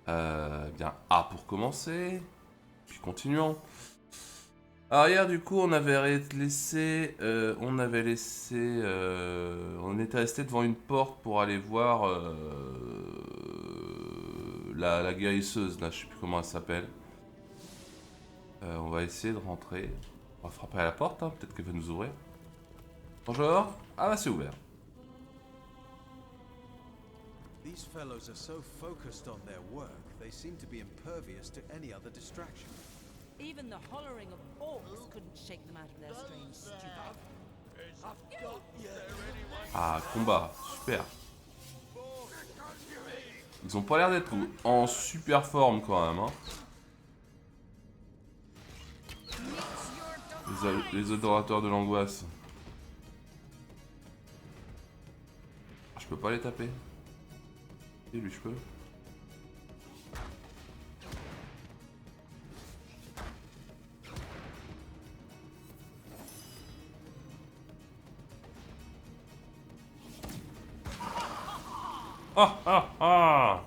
Bien A pour commencer. Puis continuons. Alors hier du coup on avait laissé, on était resté devant une porte pour aller voir la guérisseuse là, je sais plus comment elle s'appelle. On va essayer de rentrer. On va frapper à la porte, hein, peut-être qu'elle va nous ouvrir. Bonjour. Ah bah c'est ouvert. These fellows are so focused on their work, they seem to be impervious to any other distraction. Even the hollering of orcs couldn't shake them out of their strange stupor. Ah, combat, super. Ils ont pas l'air d'être en super forme quand même, hein. Les adorateurs de l'angoisse. Ah, je peux pas les taper. Et lui je peux. Ah ah ah.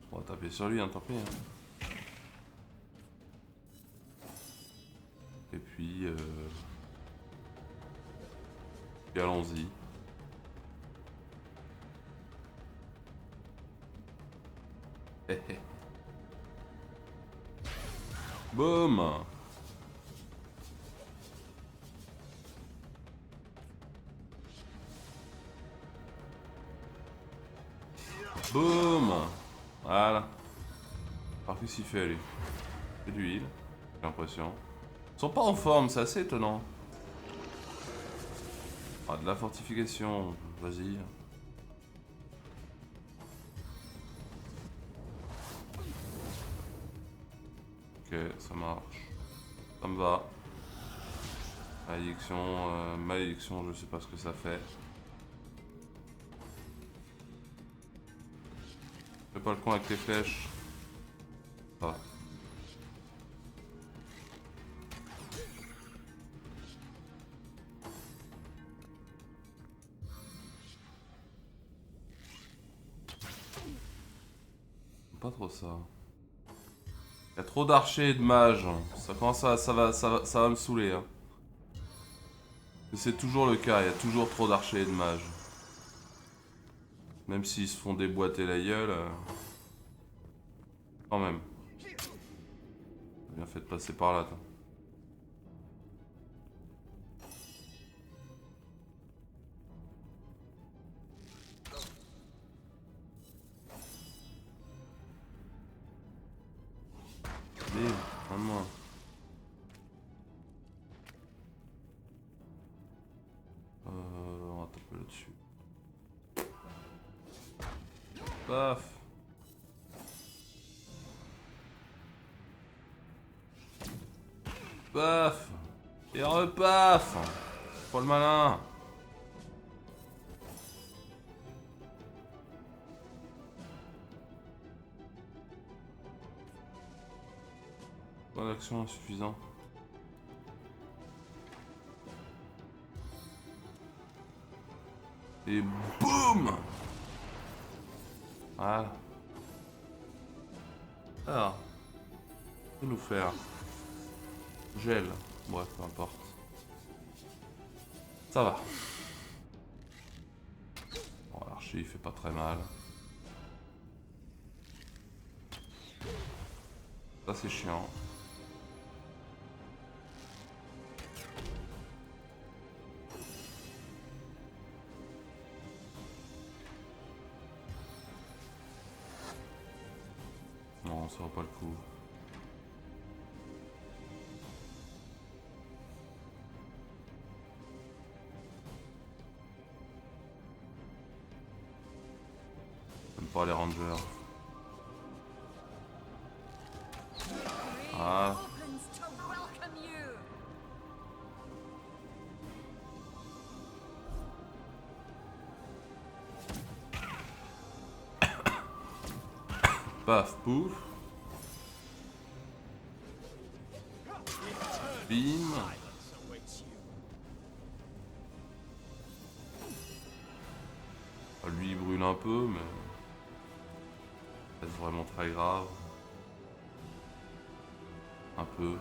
On va taper sur lui, hein, tant pis. Hein. Et puis, allons-y. Hé hé. Boum. Boum. Voilà. Alors qu'est-ce qu'il fait lui? C'est de l'huile, j'ai l'impression. Ils sont pas en forme, c'est assez étonnant. Ah, de la fortification, vas-y. Ok, ça marche. Ça me va. Malédiction, je sais pas ce que ça fait. Fais pas le con avec les flèches. Ça va. Pas trop ça. Il y a trop d'archers et de mages. Ça commence à, ça va me saouler. Hein. C'est toujours le cas, il y a toujours trop d'archers et de mages. Même s'ils se font déboîter la gueule. Quand même. Bien fait de passer par là. Toi. Bim, un de moins. On va taper là-dessus. Paf. Paf. Et repaf. Pas le malin. Pas d'action insuffisant. Et boum. Voilà. Alors. Que nous faire? Gel. Bref, peu importe. Ça va. Bon, l'archer il fait pas très mal. Ça c'est chiant. Non, ça vaut pas le coup. J'aime pas les rangers. Ah. Paf, pouf. Bim. Lui il brûle un peu, mais c'est vraiment très grave. Un peu. De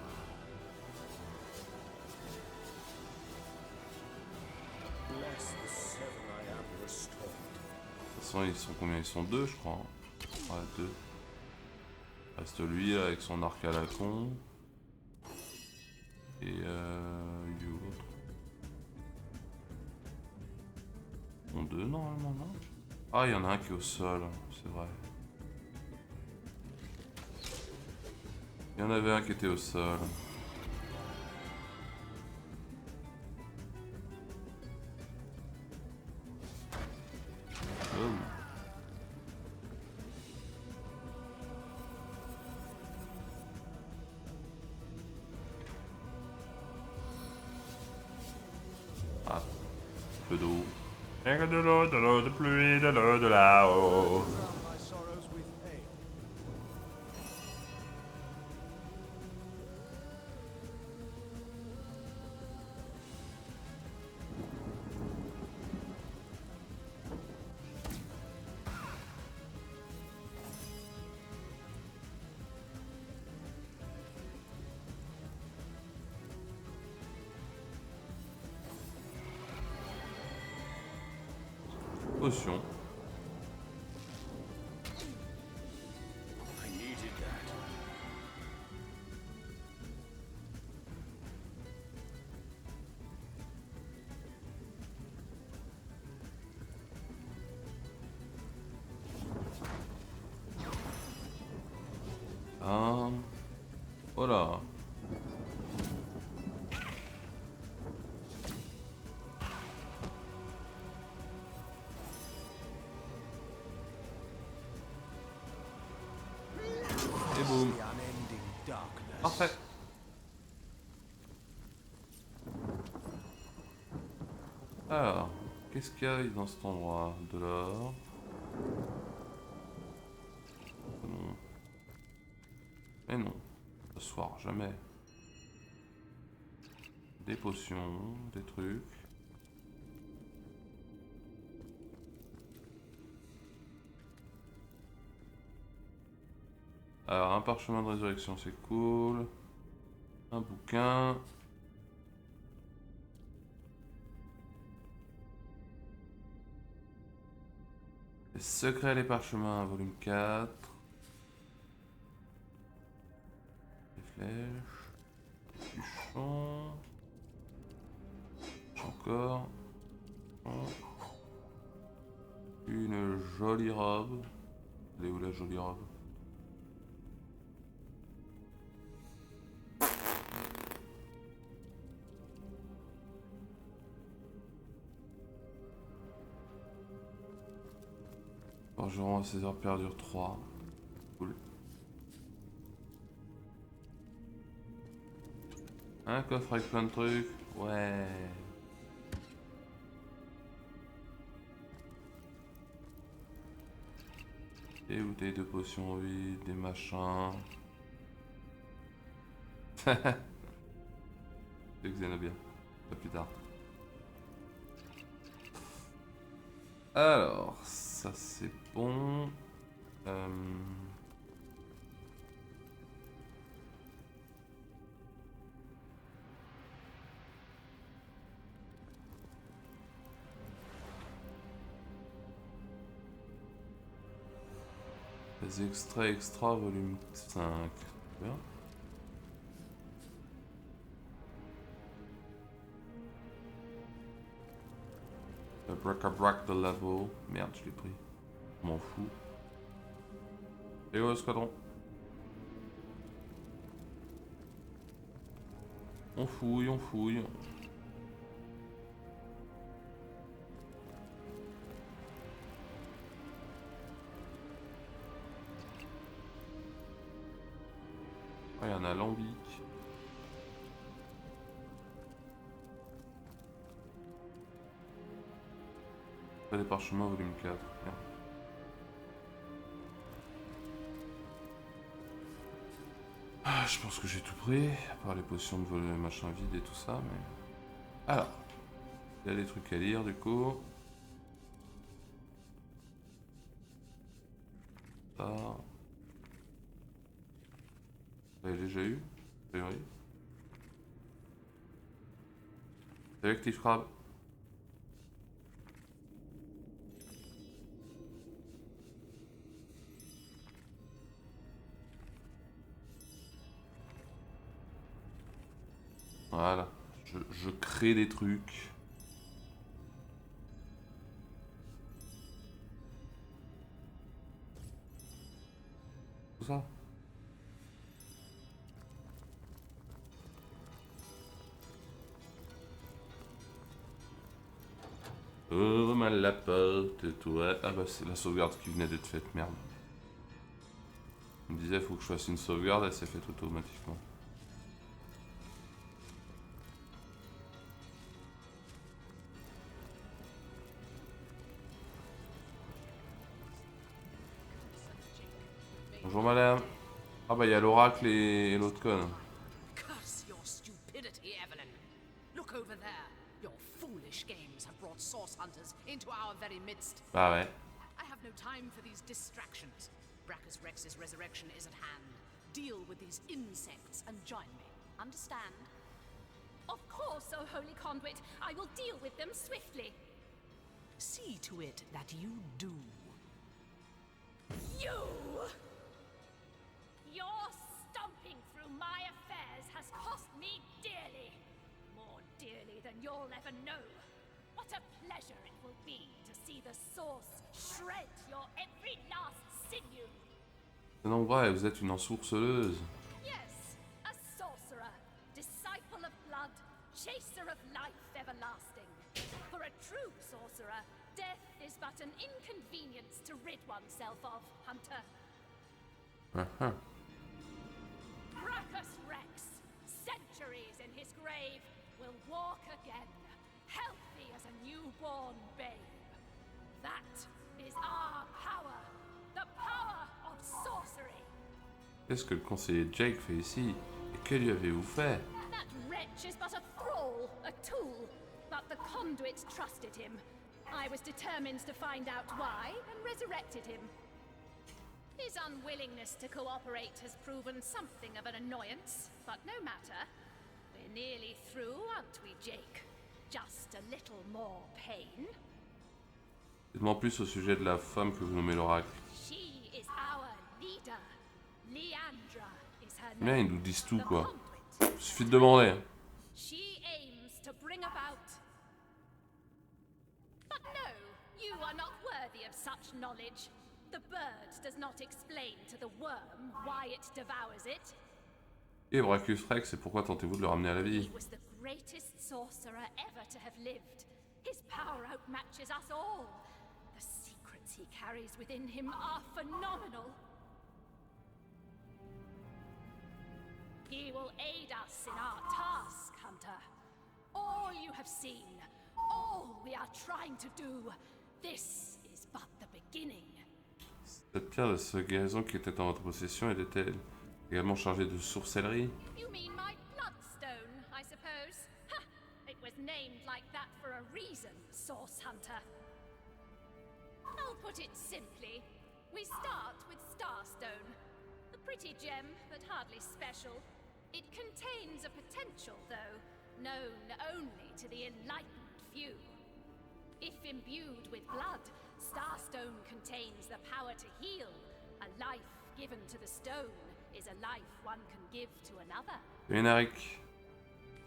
toute façon, ils sont combien? Ils sont deux, je crois. Ouais, deux. Reste lui avec son arc à la con. Et il est où l'autre? Ils sont deux normalement, non? Ah, il y en a un qui est au sol, c'est vrai. Il y en avait un qui était au sol. Boum. Ah, peu d'eau. Et de l'eau, de pluie, de l'eau, de là-haut. Drown my sorrows with ale. Potion. I needed that. Ah. Voilà. Et boum. The unending darkness. Parfait. Alors, qu'est-ce qu'il y a dans cet endroit? De l'or. Non. Et non. Ce soir, jamais. Des potions, des trucs. Alors, un parchemin de résurrection, c'est cool. Un bouquin. Les secrets et les parchemins, volume 4. Les flèches. Du champ. Encore. Une jolie robe. Elle est où la jolie robe? Forgeron à 16 heures perdure 3. Cool. Un coffre avec plein de trucs. Ouais. Des bouteilles de potions vides, des machins. C'est Xenobia. Pas plus tard. Alors, ça c'est bon. Les extraits extra volume 5. Bien. Le bric-à-brac de labo. Merde, je l'ai pris. Je m'en fous. Et au escadron. On fouille, on fouille. Il y a un alambic. Pas des parchemins volume 4. Merde. Ah, je pense que j'ai tout pris, à part les potions de vol, machin vide et tout ça, mais... Alors, il y a des trucs à lire, du coup. Ça... J'avais déjà eu, a priori. Collectif crabe. Voilà, je crée des trucs. Tout ça. Ouvre mal la porte, toi. Ah bah c'est la sauvegarde qui venait d'être faite, merde. Il me disait faut que je fasse une sauvegarde, elle s'est faite automatiquement. Bonjour madame. Ah bah il y a l'oracle et l'autre conne. Curse your stupidity, Evelyn. Look over there. Your foolish games have brought source hunters into our very midst. Bah ouais. I have no time for these distractions. Brachus Rex's resurrection is at hand. Deal with these insects and join me. Understand? Of course, O Holy Conduit. I will deal with them swiftly. See to it that you do. You! Your stomping through my affairs has cost me dearly. More dearly than you'll ever know. What a pleasure it will be to see the source shred your every last sinew. Non, vrai, vous êtes une ensourceleuse. Yes, a sorcerer, disciple of blood, chaser of life everlasting. For a true sorcerer, death is but an inconvenience to rid oneself of, Hunter. Brachus Rex, centuries in his grave, will walk again, healthy as a newborn babe. That is our power, the power of sorcery. Qu'est-ce que le conseiller Jake fait ici? Et que lui avez-vous fait? That wretch is but a thrall, a tool, but the conduit trusted him. I was determined to find out why and resurrected him. His unwillingness to cooperate has proven something of an annoyance, but no matter. We're nearly through, aren't we, Jake? Just a little more pain. Dites-moi plus au sujet de la femme que vous nommez l'oracle. She is our leader. Leandra is her Bien, name. ils nous disent tout, The quoi. conduit. Il suffit de demander. Hein. She aims to bring about... But no, you are not worthy of such knowledge. The bird does not explain to the worm why it devours it. Et Brachus Rex, et pourquoi tentez-vous de le ramener à la vie? He was the greatest sorcerer ever to have lived. His power outmatches us all. The secrets he carries within him are phenomenal. He will aid us in our task, Hunter. All you have seen, all we are trying to do, this is but the beginning. Cette pierre de ce guérison qui était en votre possession était-elle également chargée de sorcellerie? You mean my bloodstone, I suppose? Ha! It was named like that for a reason, Source Hunter. I'll put it simply. We start with Starstone. A pretty gem, but hardly special. It contains a potential, though, known only to the enlightened few. If imbued with blood, Starstone contains the power to heal. A life given to the stone is a life one can give to another. Vénaric.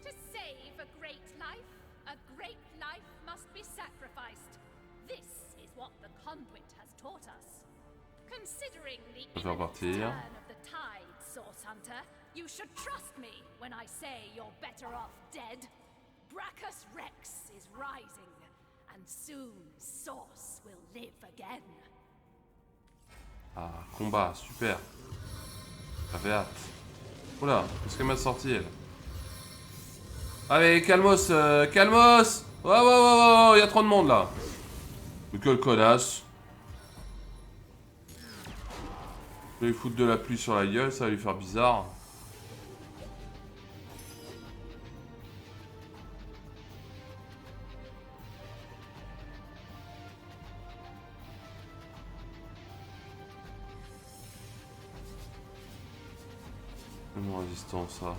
To save a great life must be sacrificed. This is what the conduit has taught us. Considering the On va faire imminent partir. turn of the tide, Source Hunter, you should trust me when I say you're better off dead. Brachus Rex is rising, and soon Source will live again. Ah, combat, super. J'avais hâte. Oula, qu'est-ce qu'elle m'a sorti, elle? Allez, calmos, calmos! Oh, y a trop de monde, là. Mais quelle connasse. Je vais lui foutre de la pluie sur la gueule, ça va lui faire bizarre. Mon résistant, ça.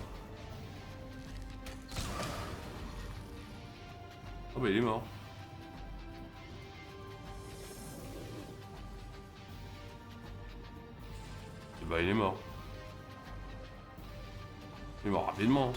Oh bah il est mort. Et bah il est mort. Il est mort rapidement.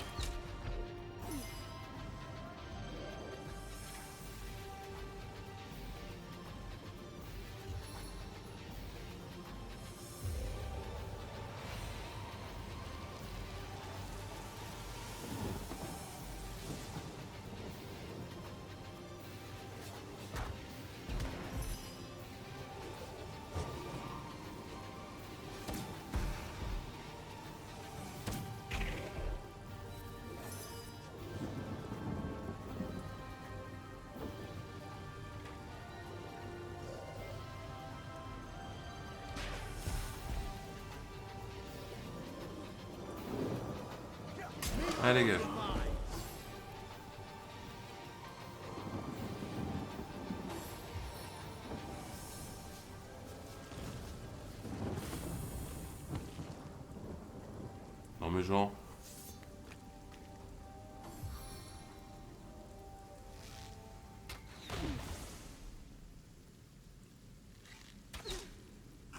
Allez les gars. Non mais genre.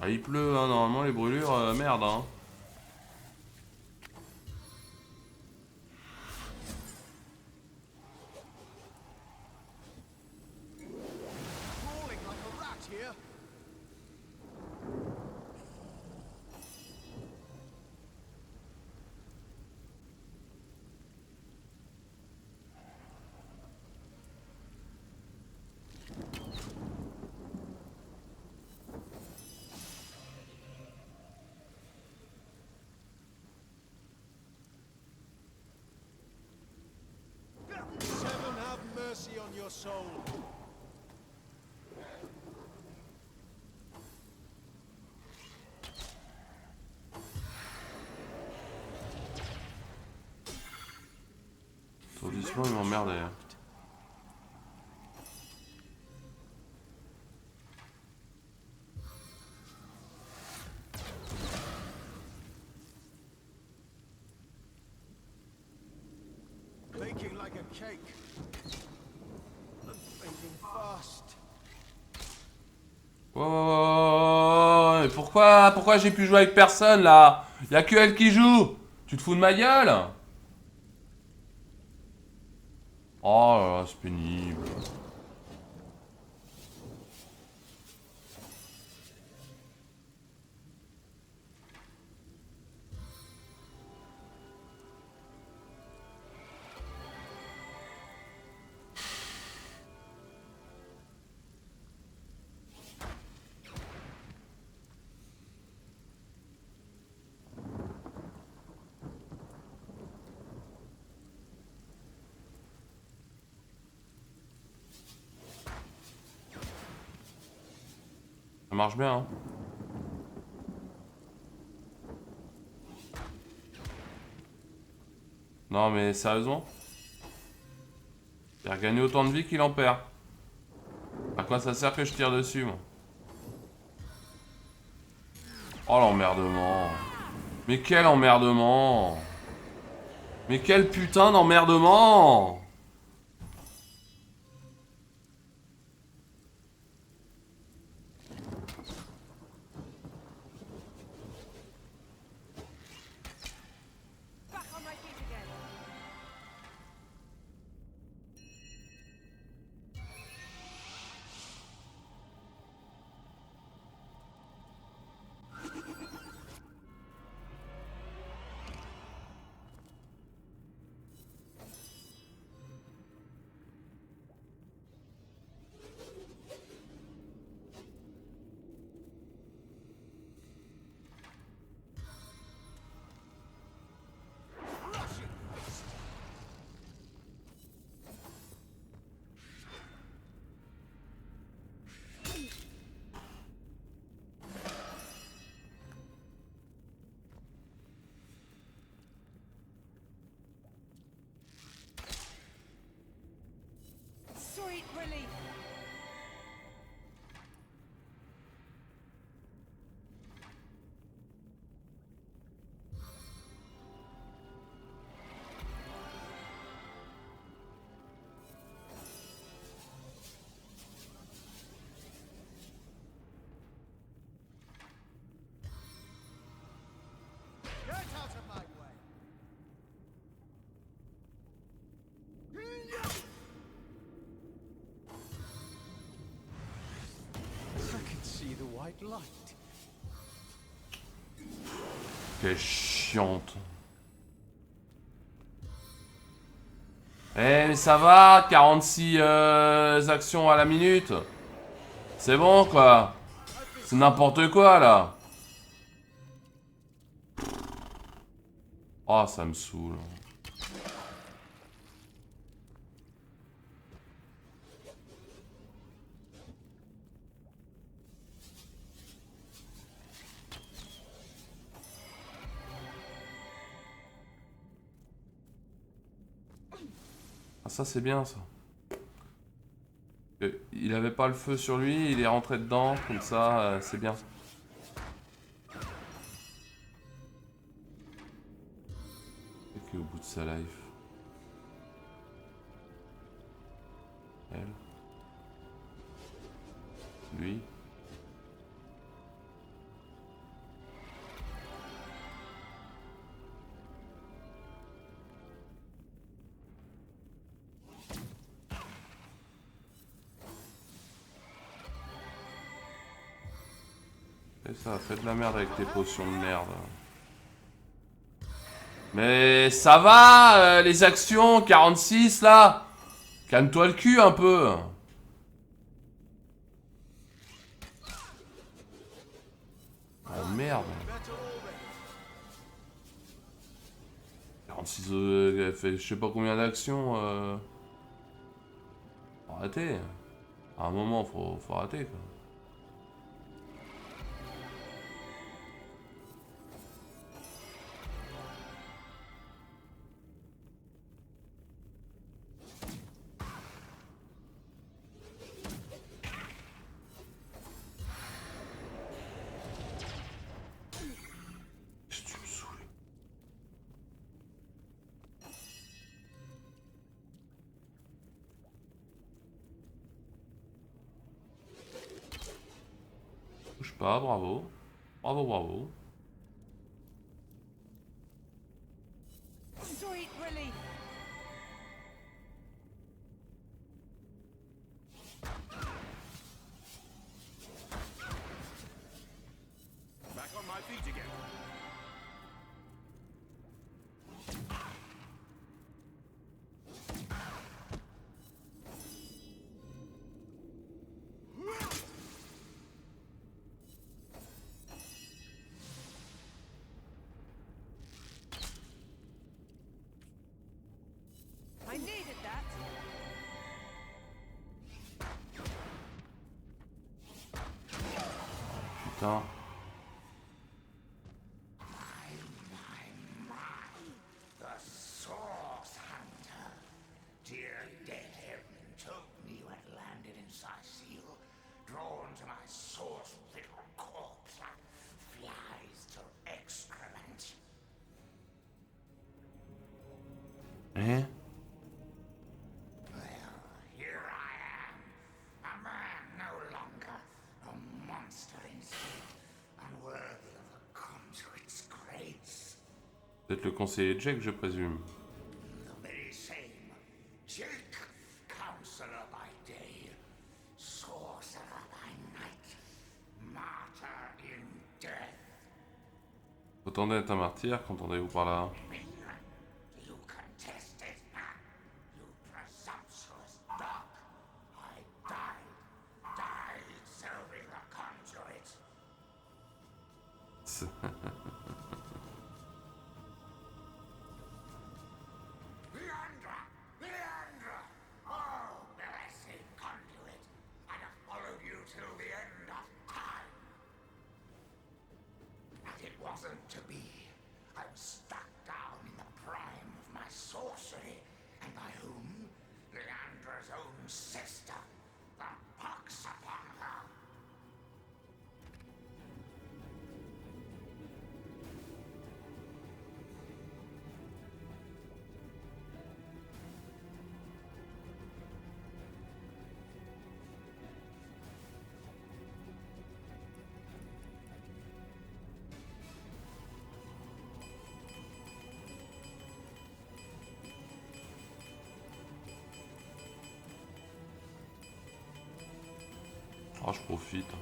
Ah il pleut hein, normalement les brûlures, merde hein. Crawling like a rat here. Seven, have mercy on your soul. Doucement il m'emmerde d'ailleurs. Baking like a cake. And fading fast. Oh, mais pourquoi j'ai pu jouer avec personne là? Y'a que elle qui joue. Tu te fous de ma gueule? Oh là là, c'est pénible. Ça marche bien, hein. Non, mais sérieusement? Il a gagné autant de vie qu'il en perd. À quoi ça sert que je tire dessus, moi? Oh, l'emmerdement. Mais quel emmerdement! Mais quel putain d'emmerdement! Back on my feet again. bright light. Quelle chiante. Eh mais ça va, 46 actions à la minute. C'est bon quoi. C'est n'importe quoi là. Oh ça me saoule. Ah ça c'est bien ça. Il avait pas le feu sur lui, il est rentré dedans, comme ça, c'est bien. Et qui est au bout de sa life. Elle. Lui. Et ça fait de la merde avec tes potions de merde. Mais ça va, les actions, 46 là. Calme-toi le cul un peu. Oh merde. 46, elle fait je sais pas combien d'actions. Faut arrêter. À un moment, faut arrêter quoi. Tu me saoules. Bouge pas, bravo. Bravo, bravo. Sweet relief. Back on my feet again. I needed that. Putain. The Source Hunter. Dear dead heaven told me you had landed in Sarceel, drawn to my source-riddled corpse like flies to excrement. Eh? Well, here I am. A man no longer. A monster instead. Unworthy of the conduit's grace. Peut-être le conseiller Jack, je présume. The very same. Jake, counselor by day, sorcerer by night, martyr in death. Autant d'être un martyr, qu'entendez-vous par là? You contest it, huh? You presumptuous dog. I died serving the conduit. Leandra! Oh, blessed conduit! I'd have followed you till the end of time. But it wasn't to be. I was struck down in the prime of my sorcery. And by whom? Leandra's own sister. The pox upon her. Oh, je profite.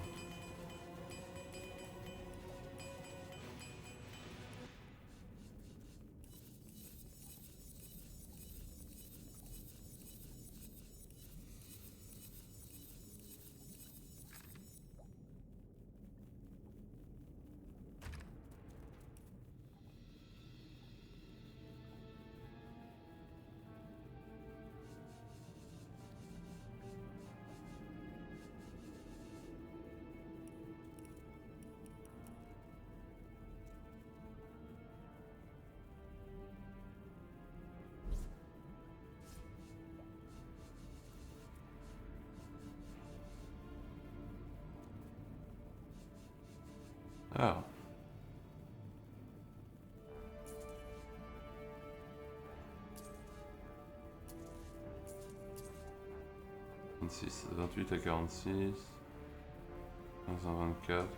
Alors. « 28 à 46. 15 à 24.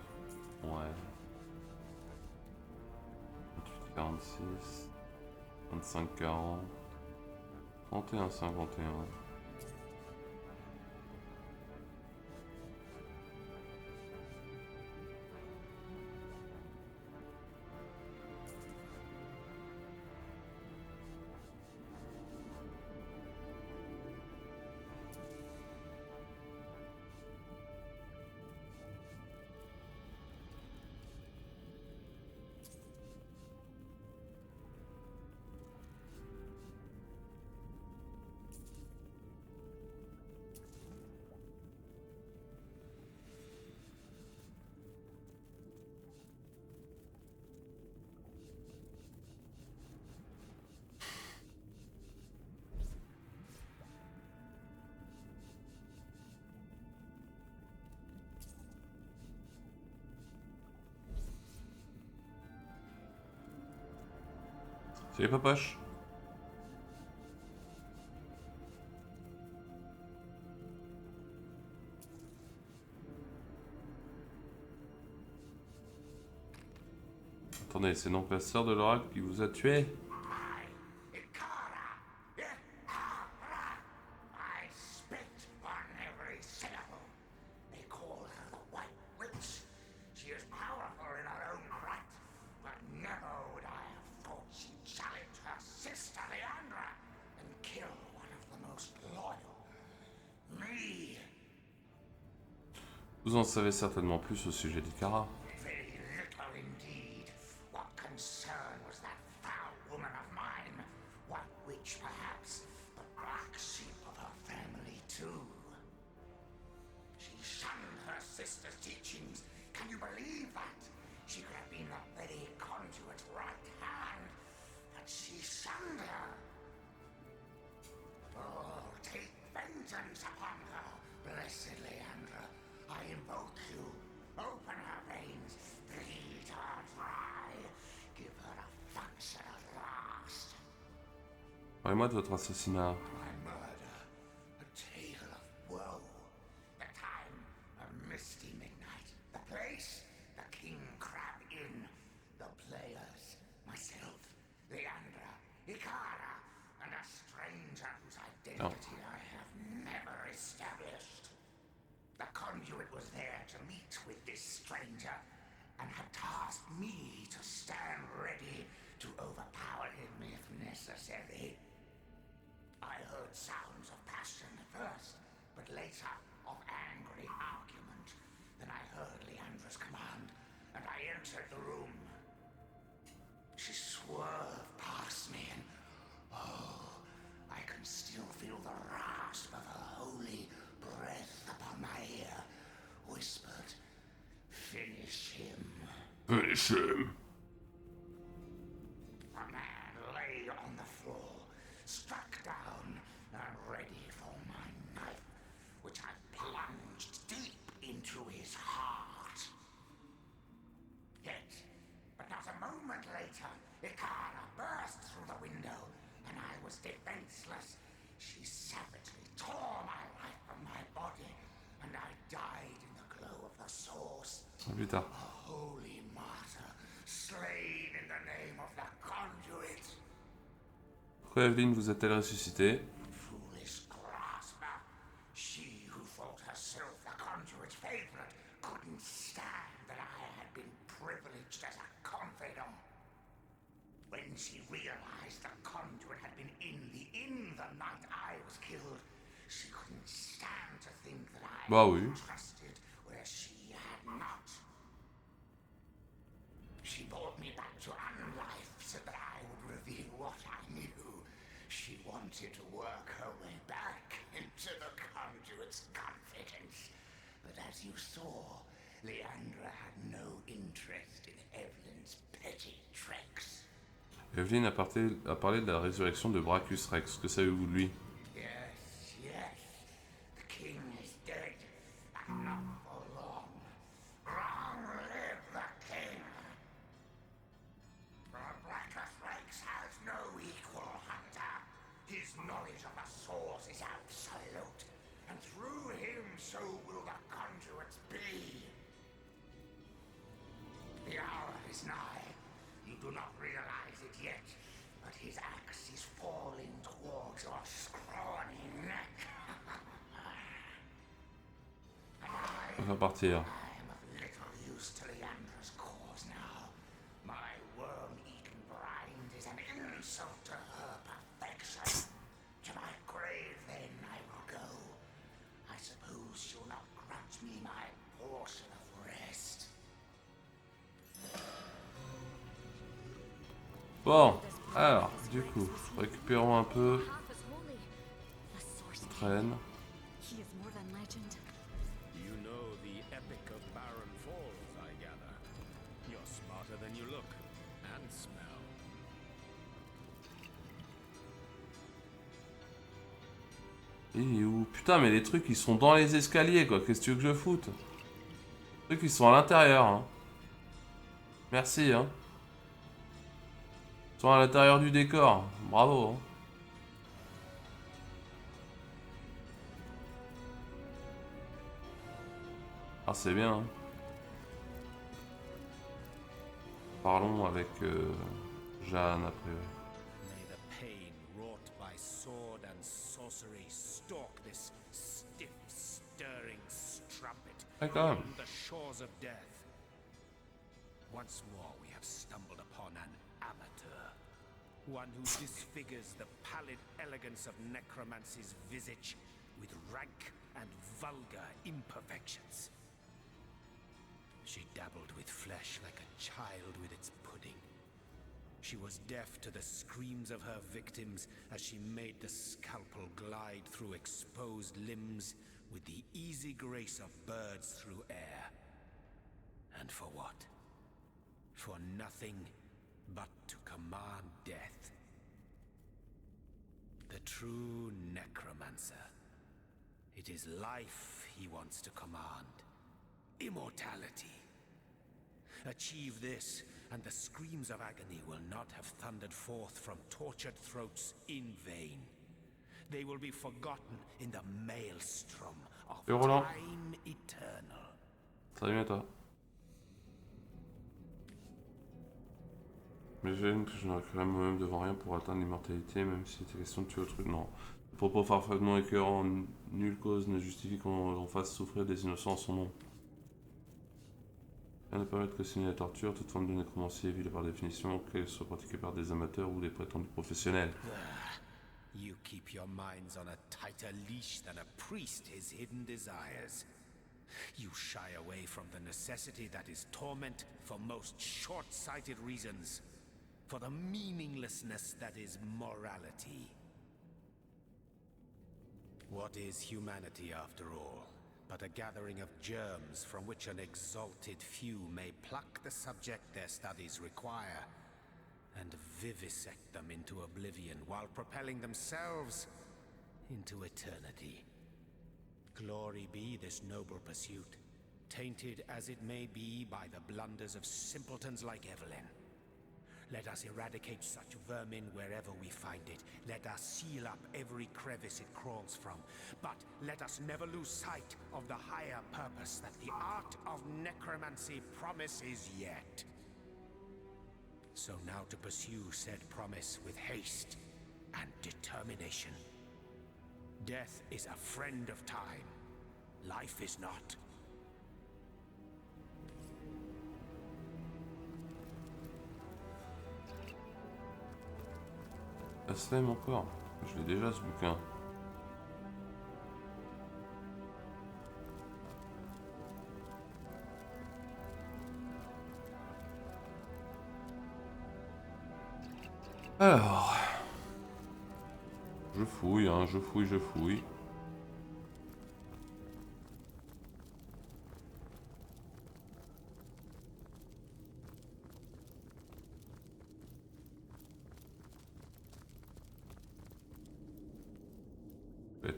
Ouais. 28 46. 25 40. 31 51. Salut Papache. Attendez, c'est donc la sœur de l'oracle qui vous a tué? I spit on every syllable. They call her the White Witch. She is powerful in her own right, but never would I have thought she'd challenge her sister Leandra and kill one of the most loyal. Me. Vous en savez certainement plus au sujet d'Ikara. Very little indeed. What concern was that foul woman of mine? White Witch, perhaps, but black sheep of her family, too. She shunned her sister's teachings. Can you believe that? She could have been the very conduit's right hand, but she shunned her. Oh, take vengeance upon her, blessed Leandra. I invoke you. Open her veins, bleed her dry. Give her a function at last. Parlez-moi de votre assassinat. My murder, a tale of woe. The time, a misty midnight. The place, the King Crab Inn. The players, myself, Leandra, Ikara, and a stranger whose identity I have never established. The conduit was there to meet with this stranger, and had tasked me to stand ready to overpower him if necessary. I heard sounds of passion at first, but later of angry argument. Then I heard Leandra's command, and I entered the room. She swerved past me, and oh, I can still feel the rasp of her holy breath upon my ear. Whispered, "Finish him." Finish him. A man lay on the floor, struck down, and ready for my knife, which I plunged deep into his heart. Yet, but not a moment later, Ikara burst through the window, and I was defenseless. She savagely tore my life from my body, and I died in the glow of the source. À plus tard. A holy martyr, slain in the name of the conduit. Pourquoi Evelyn vous a-t-elle ressuscité? Foolish grasper. She who thought herself the conduit's favorite couldn't stand that I had been privileged as a confidant. When she realized the conduit had been in the inn the night I was killed, she couldn't stand to think that I Bah oui. trusted where she had not. She brought me back to unlife so that I would reveal what I knew. She wanted to work her way back into the conduit's confidence. But as you saw, Leandra had no interest in Evelyn's petty tricks. Evelyn a parlé de la résurrection de Brachus Rex. Que savez-vous de lui? Yes, yes. The king is dead, and not for long. Long live the king! faire partir. I am of little use to Leandra's cause now. My worm-eaten brine is an insult to her perfection. To my grave, then, I will go. I suppose she'll not grudge me my portion of rest. Bon, alors, du coup, récupérons un peu. Half as holy. The source of Traîne. he is more than legend. You know the epic of Barren Falls, I gather. You're smarter than you look and smell. Et où? Putain, mais les trucs ils sont dans les escaliers quoi. Qu'est-ce que tu veux que je foute? Les trucs ils sont à l'intérieur. Hein. Merci. Hein. Ils sont à l'intérieur du décor. Bravo. Hein. Ah, c'est bien. Hein. Parlons avec Jeanne après. May the pain wrought by sword and sorcery stalk this stiff, stirring strumpet Ouais, quand même. beyond the shores of death. Once more we have stumbled upon an amateur. One who disfigures the pallid elegance of necromancy's visage with rank and vulgar imperfections. She dabbled with flesh like a child with its pudding. She was deaf to the screams of her victims as she made the scalpel glide through exposed limbs with the easy grace of birds through air. And for what? For nothing but to command death. The true necromancer. It is life he wants to command. Immortality. Achieve this, and the screams of agony will not have thundered forth from tortured throats in vain. They will be forgotten in the maelstrom of Et Roland. time eternal. Salut à toi. Mais j'aime que je ne reculerai moi-même devant rien pour atteindre l'immortalité, même si c'était question de tuer autrui. Non. Le propos parfaitement écœurant, nulle cause ne justifie qu'on fasse souffrir des innocents en son nom. Rien ne permet de cautionner la torture, toute forme de nécromancie est vile par définition, qu'elle soit pratiquée par des amateurs ou des prétendus professionnels. You keep your minds on a tighter leash than a priest his hidden desires. You shy away from the necessity that is torment for most short-sighted reasons, for the meaninglessness that is morality. What is humanity after all? But a gathering of germs from which an exalted few may pluck the subject their studies require and vivisect them into oblivion while propelling themselves into eternity. Glory be this noble pursuit, tainted as it may be by the blunders of simpletons like Evelyn. Let us eradicate such vermin wherever we find it. Let us seal up every crevice it crawls from. But let us never lose sight of the higher purpose that the art of necromancy promises yet. So now to pursue said promise with haste and determination. Death is a friend of time. Life is not. Aslem encore. Je l'ai déjà ce bouquin. Alors. Je fouille, hein, je fouille, je fouille.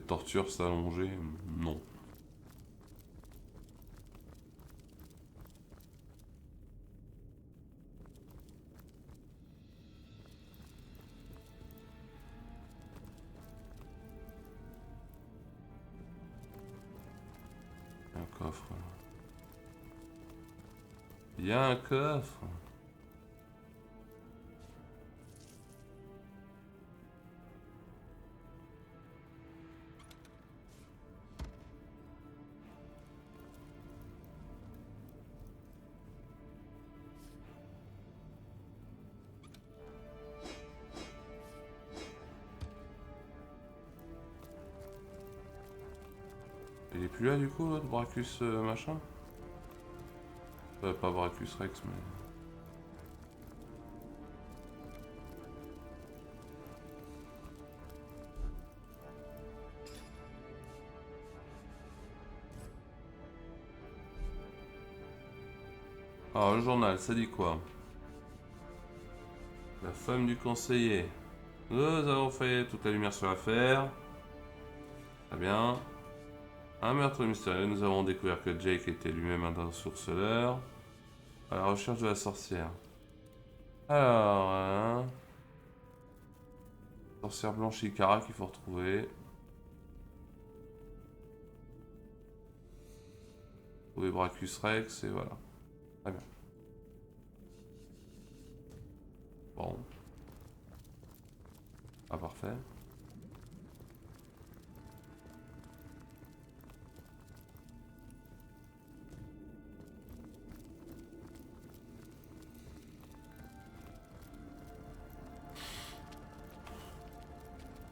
Torture s'allonger, non. Un coffre. Il y a un coffre. plus là du coup, l'autre Brachus machin? Pas Brachus Rex, mais... Alors le journal, ça dit quoi? La femme du conseiller. Nous avons fait toute la lumière sur l'affaire. Très bien. Un meurtre mystérieux. Nous avons découvert que Jake était lui-même un ensorceleur. À la recherche de la sorcière. Alors, sorcière blanche Ikara qu'il faut retrouver. Trouver Brachus Rex et voilà. Très bien. Bon. Ah, parfait.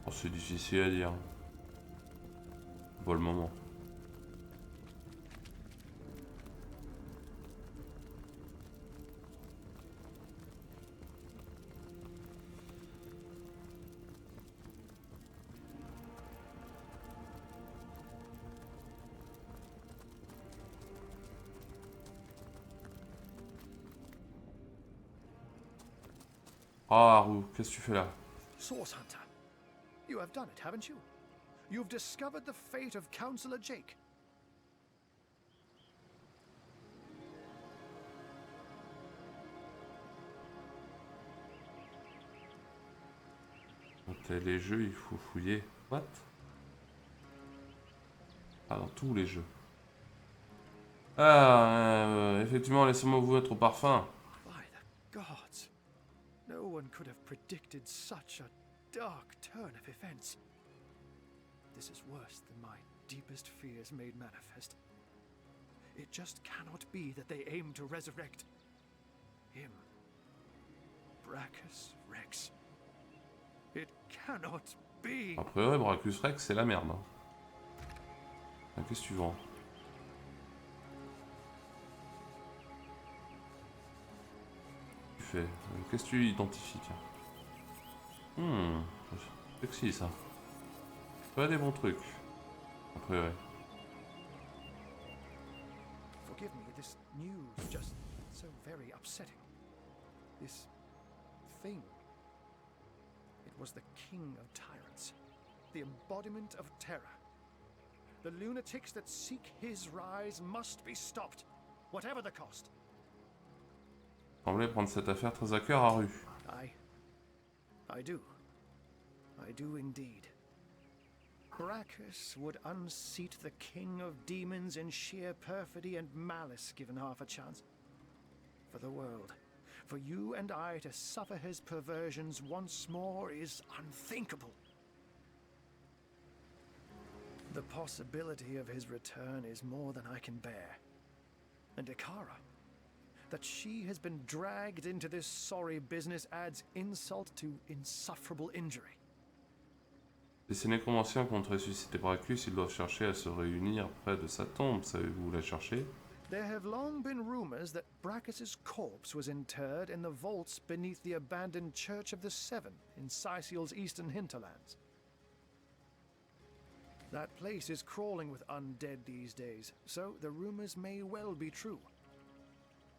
Oh, c'est difficile à dire. Pas le moment. Ah, Haru, qu'est-ce que tu fais là? Source Hunter, you have done it, haven't you? You've discovered the fate of Counselor Jake. Quand les jeux, il faut fouiller. What? Ah, dans tous les jeux. Ah, effectivement, laissez-moi vous mettre au parfum. By the gods, no one could have predicted such a dark turn of events. This is worse than my deepest fears made manifest. It just cannot be that they aim to resurrect him. Brachus Rex. It cannot be. A priori, Brachus Rex, c'est la merde. Hein. Ah, qu'est-ce que tu vends? Qu'est-ce que tu identifies? Sexy ça. Pas des bons trucs. A priori. Forgive me, this news just so very upsetting. This thing. It was the king of tyrants. The embodiment of terror. The lunatics that seek his rise must be stopped, whatever the cost. Semblait prendre cette affaire très à cœur, Haru. I do. I do indeed. Brachus would unseat the king of demons in sheer perfidy and malice given half a chance. For the world, for you and I to suffer his perversions once more is unthinkable. The possibility of his return is more than I can bear. And Ikara, that she has been dragged into this sorry business adds insult to insufferable injury. Si ces nécromanciens comptent ressusciter Brachus, ils doivent chercher à se réunir près de sa tombe. Savez-vous où la chercher? There have long been rumors that Brachus's corpse was interred in the vaults beneath the abandoned Church of the Seven in Sicil's eastern hinterlands. That place is crawling with undead these days, so the rumors may well be true.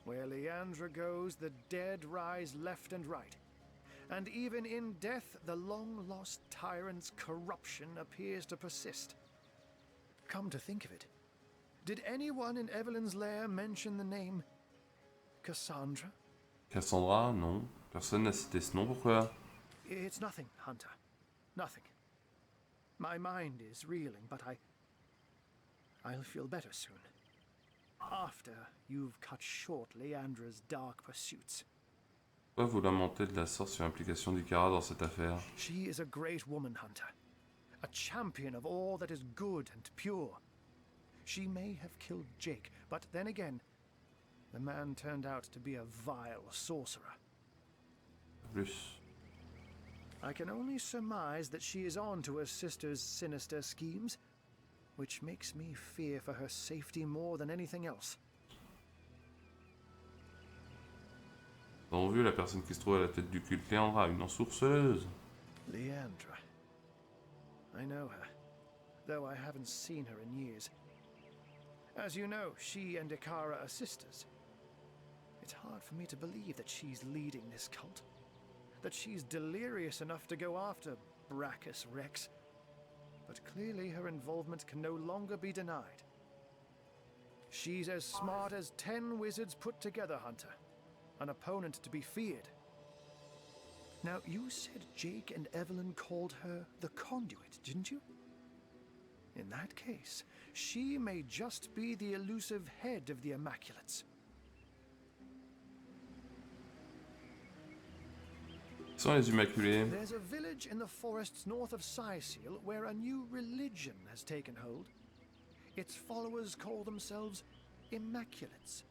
Where Leandra goes, the dead rise left and right. And even in death, the long-lost tyrant's corruption appears to persist. Come to think of it, did anyone in Evelyn's lair mention the name Cassandra? Cassandra, non. Personne n'a cité ce nom, pourquoi? It's nothing, Hunter. Nothing. My mind is reeling, but I'll feel better soon. After you've cut short Leandra's dark pursuits. Pourquoi vous lamentez de la sorte sur l'implication d'Ikara dans cette affaire? She is a great woman, Hunter. A champion of all that is good and pure. She may have killed Jake, but then again, the man turned out to be a vile sorcerer. Plus. I can only surmise that she is on to her sister's sinister schemes. which makes me fear for her safety more than anything else. Nous avons vu la personne qui se trouve à la tête du culte Léandra, une ensourceleuse. Leandra. I know her, though I haven't seen her in years. As you know, she and Ikara are sisters. It's hard for me to believe that she's leading this cult. That she's delirious enough to go after Brachus Rex. But clearly her involvement can no longer be denied. She's as smart as 10 wizards put together, Hunter. An opponent to be feared. Now, you said Jake and Evelyn called her the Conduit, didn't you? In that case, she may just be the elusive head of the Immaculates. Qui sont les Immaculés? There's a village in the forests north of Sysil where a new religion has taken hold. Its followers call themselves Immaculates.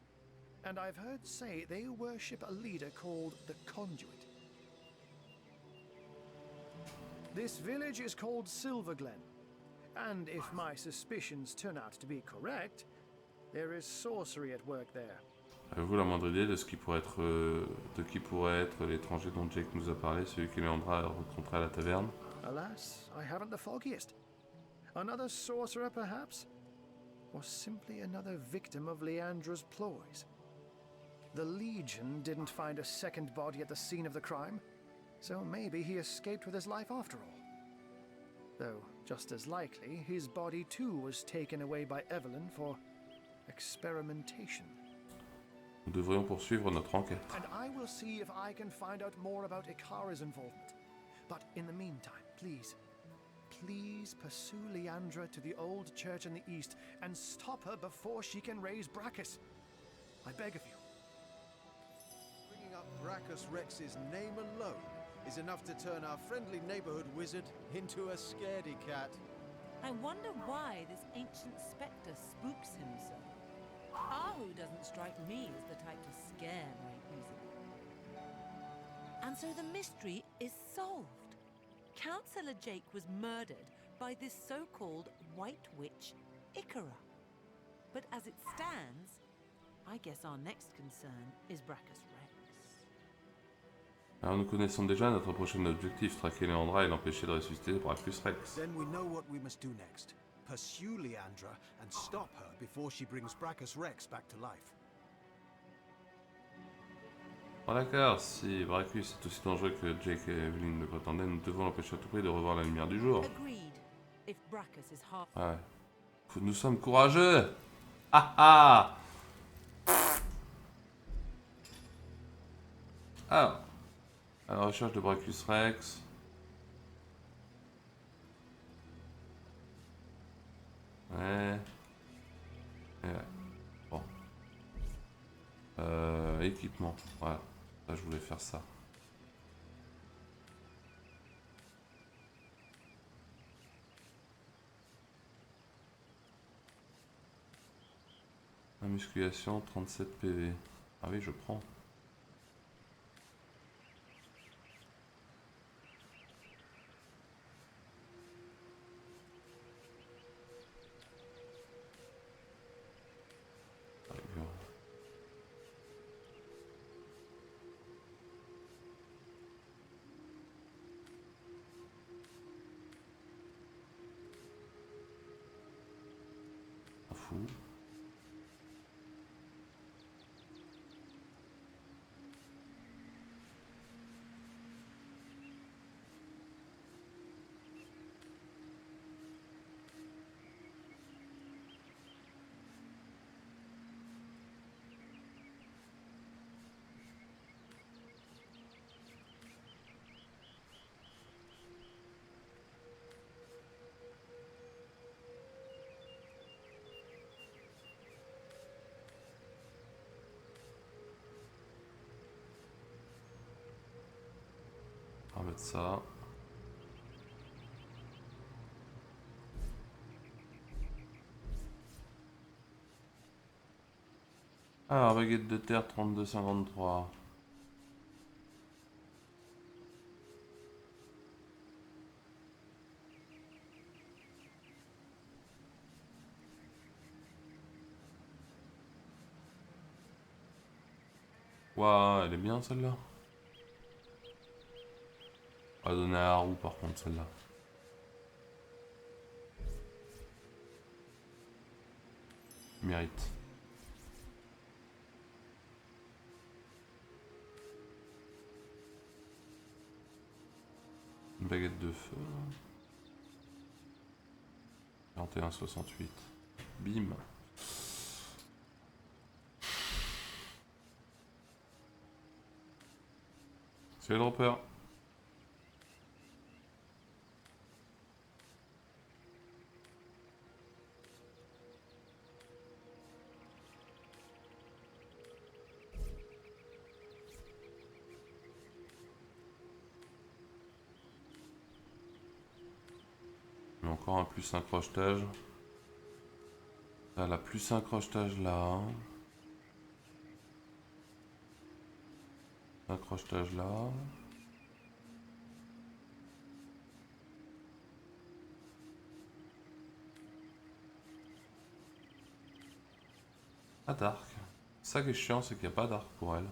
And I've heard say they worship a leader called the Conduit. This village is called Silverglen. And if my suspicions turn out to be correct, there is sorcery at work there. Avez-vous la moindre idée de ce qui pourrait être, de qui pourrait être l'étranger dont Jake nous a parlé, celui que Léandra a rencontré à la taverne? Alas, I haven't the foggiest. Another sorcerer, perhaps? Or simply another victim of Leandra's ploys? The Legion didn't find a second body at the scene of the crime, so maybe he escaped with his life after all. Though, just as likely, his body too was taken away by Evelyn for experimentation. Nous devrions poursuivre notre enquête. And I will see if I can find out more about Ikara's involvement. But in the meantime, please pursue Leandra to the old church in the east and stop her before she can raise Brachus. I beg of you. Bringing up Brachus Rex's name alone is enough to turn our friendly neighborhood wizard into a scaredy cat. I wonder why this ancient spectre spooks him so. Ahu doesn't strike me as the type to scare right easily. And so the mystery is solved. Councillor Jake was murdered by this so-called White Witch, Ikara. But as it stands, I guess our next concern is Brachus Rex. Alors nous connaissons déjà notre prochain objectif, traquer Léandra et l'empêcher de ressusciter Brachus Rex. Then we know what we must do next. Pursue Leandra and stop her before she brings Brachus Rex back to life. Bon d'accord, si Brachus est aussi dangereux que Jake et Evelyn le prétendaient, nous devons l'empêcher à tout prix de revoir la lumière du jour. Agreed. If Brachus is half... Ouais. Nous sommes courageux. Ah ah. Alors, à la recherche de Brachus Rex. Ouais. Et ouais. Bon. Équipement. Voilà. Ça, je voulais faire ça. La musculation, 37 PV. Ah oui, je prends. Fou. On va mettre ça. Alors, baguette de terre 32,53. Ouah, elle est bien celle-là. On va donner à la roue par contre celle-là. Mérite. Une baguette de feu. 41,68. Bim. C'est le dropper. Encore un plus un crochetage. Là, plus un crochetage là. Un crochetage là. Pas d'arc. Ça qui est chiant, c'est qu'il n'y a pas d'arc pour elle.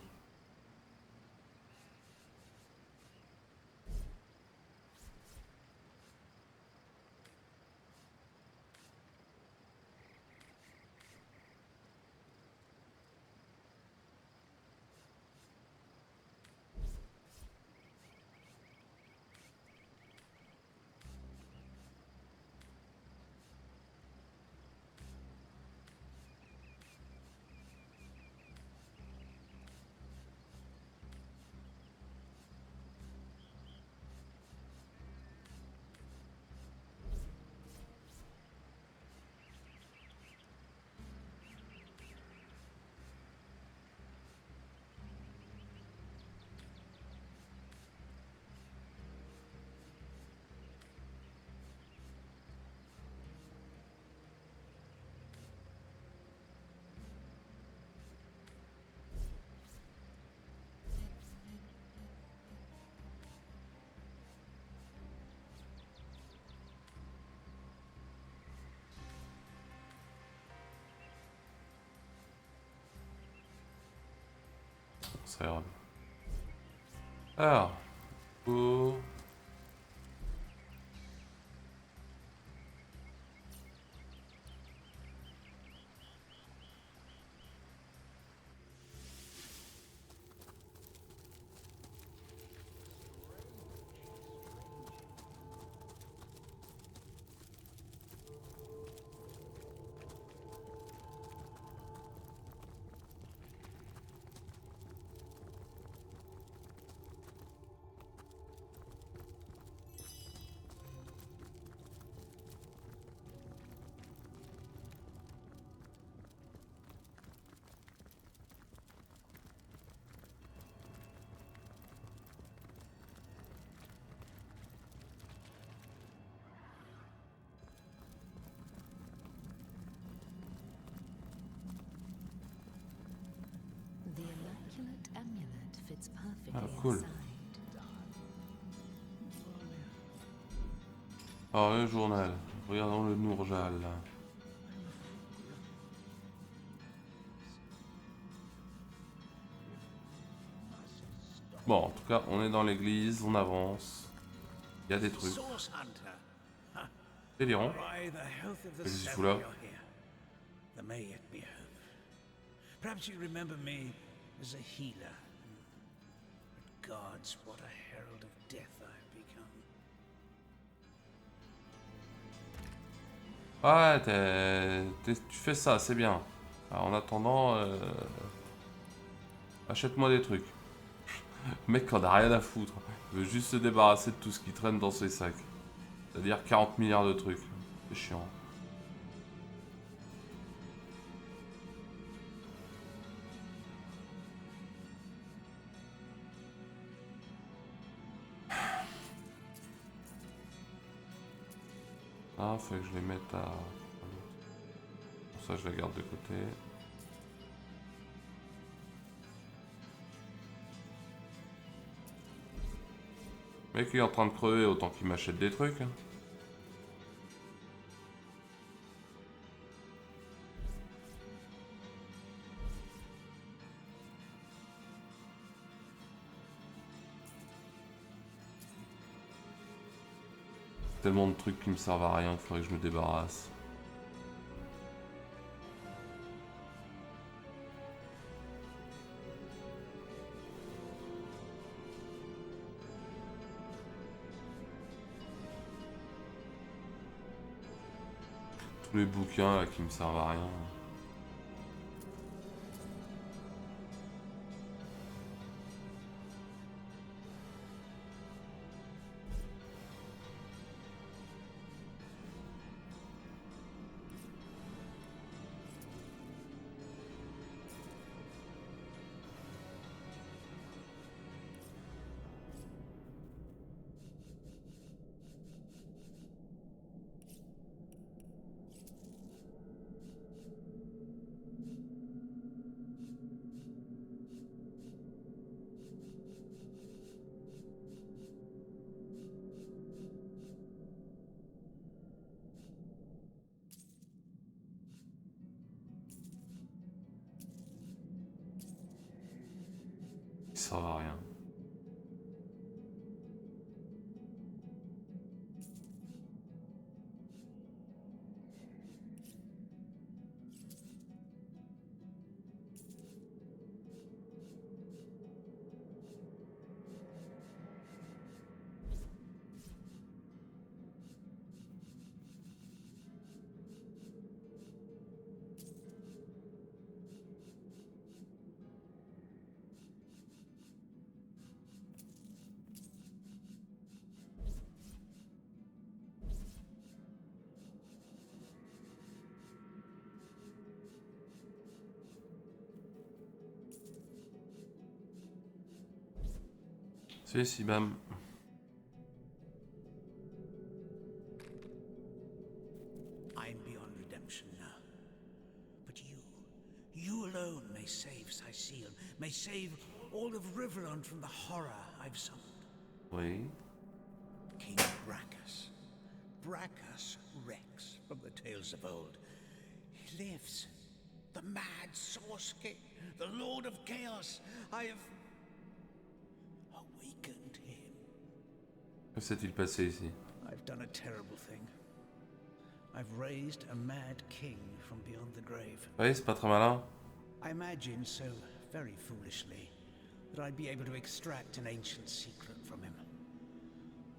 Ça ira. Alors. Oh. The immaculate amulet fits perfectly Ah, cool. inside. Alors, le journal. Regardons le Nourjal. Là. Bon, en tout cas, on est dans l'église, on avance. Il y a des trucs. Source Hunter. Délirant. By the health of the Qu'est-ce qu'il fout seven là? you're here. There may yet be hope. Perhaps you remember me as a healer. But gods, what a herald of death I've become. Ouais, tu fais ça, c'est bien. Alors, en attendant, achète-moi des trucs. Le mec, on a rien à foutre. Il veut juste se débarrasser de tout ce qui traîne dans ses sacs. C'est-à-dire 40 milliards de trucs. C'est chiant. Ah, faut que je les mette à... Pour ça, je la garde de côté. Le mec, il est en train de crever, autant qu'il m'achète des trucs. Hein. tellement de trucs qui me servent à rien qu'il faudrait que je me débarrasse. Tous les bouquins là qui me servent à rien. Qui servent à rien. Si, bam. I'm beyond redemption now. But you alone may save Sicile, may save all of Riverland from the horror I've summoned. Oui. King Brachus. Brachus Rex from the tales of old. He lives. The mad Source King, the Lord of Chaos. I have awakened him. Que s'est-il passé ici? I've done a terrible thing. I've raised a mad king from beyond the grave. Oui, c'est pas très malin. I imagined so very foolishly that I'd be able to extract an ancient secret from him.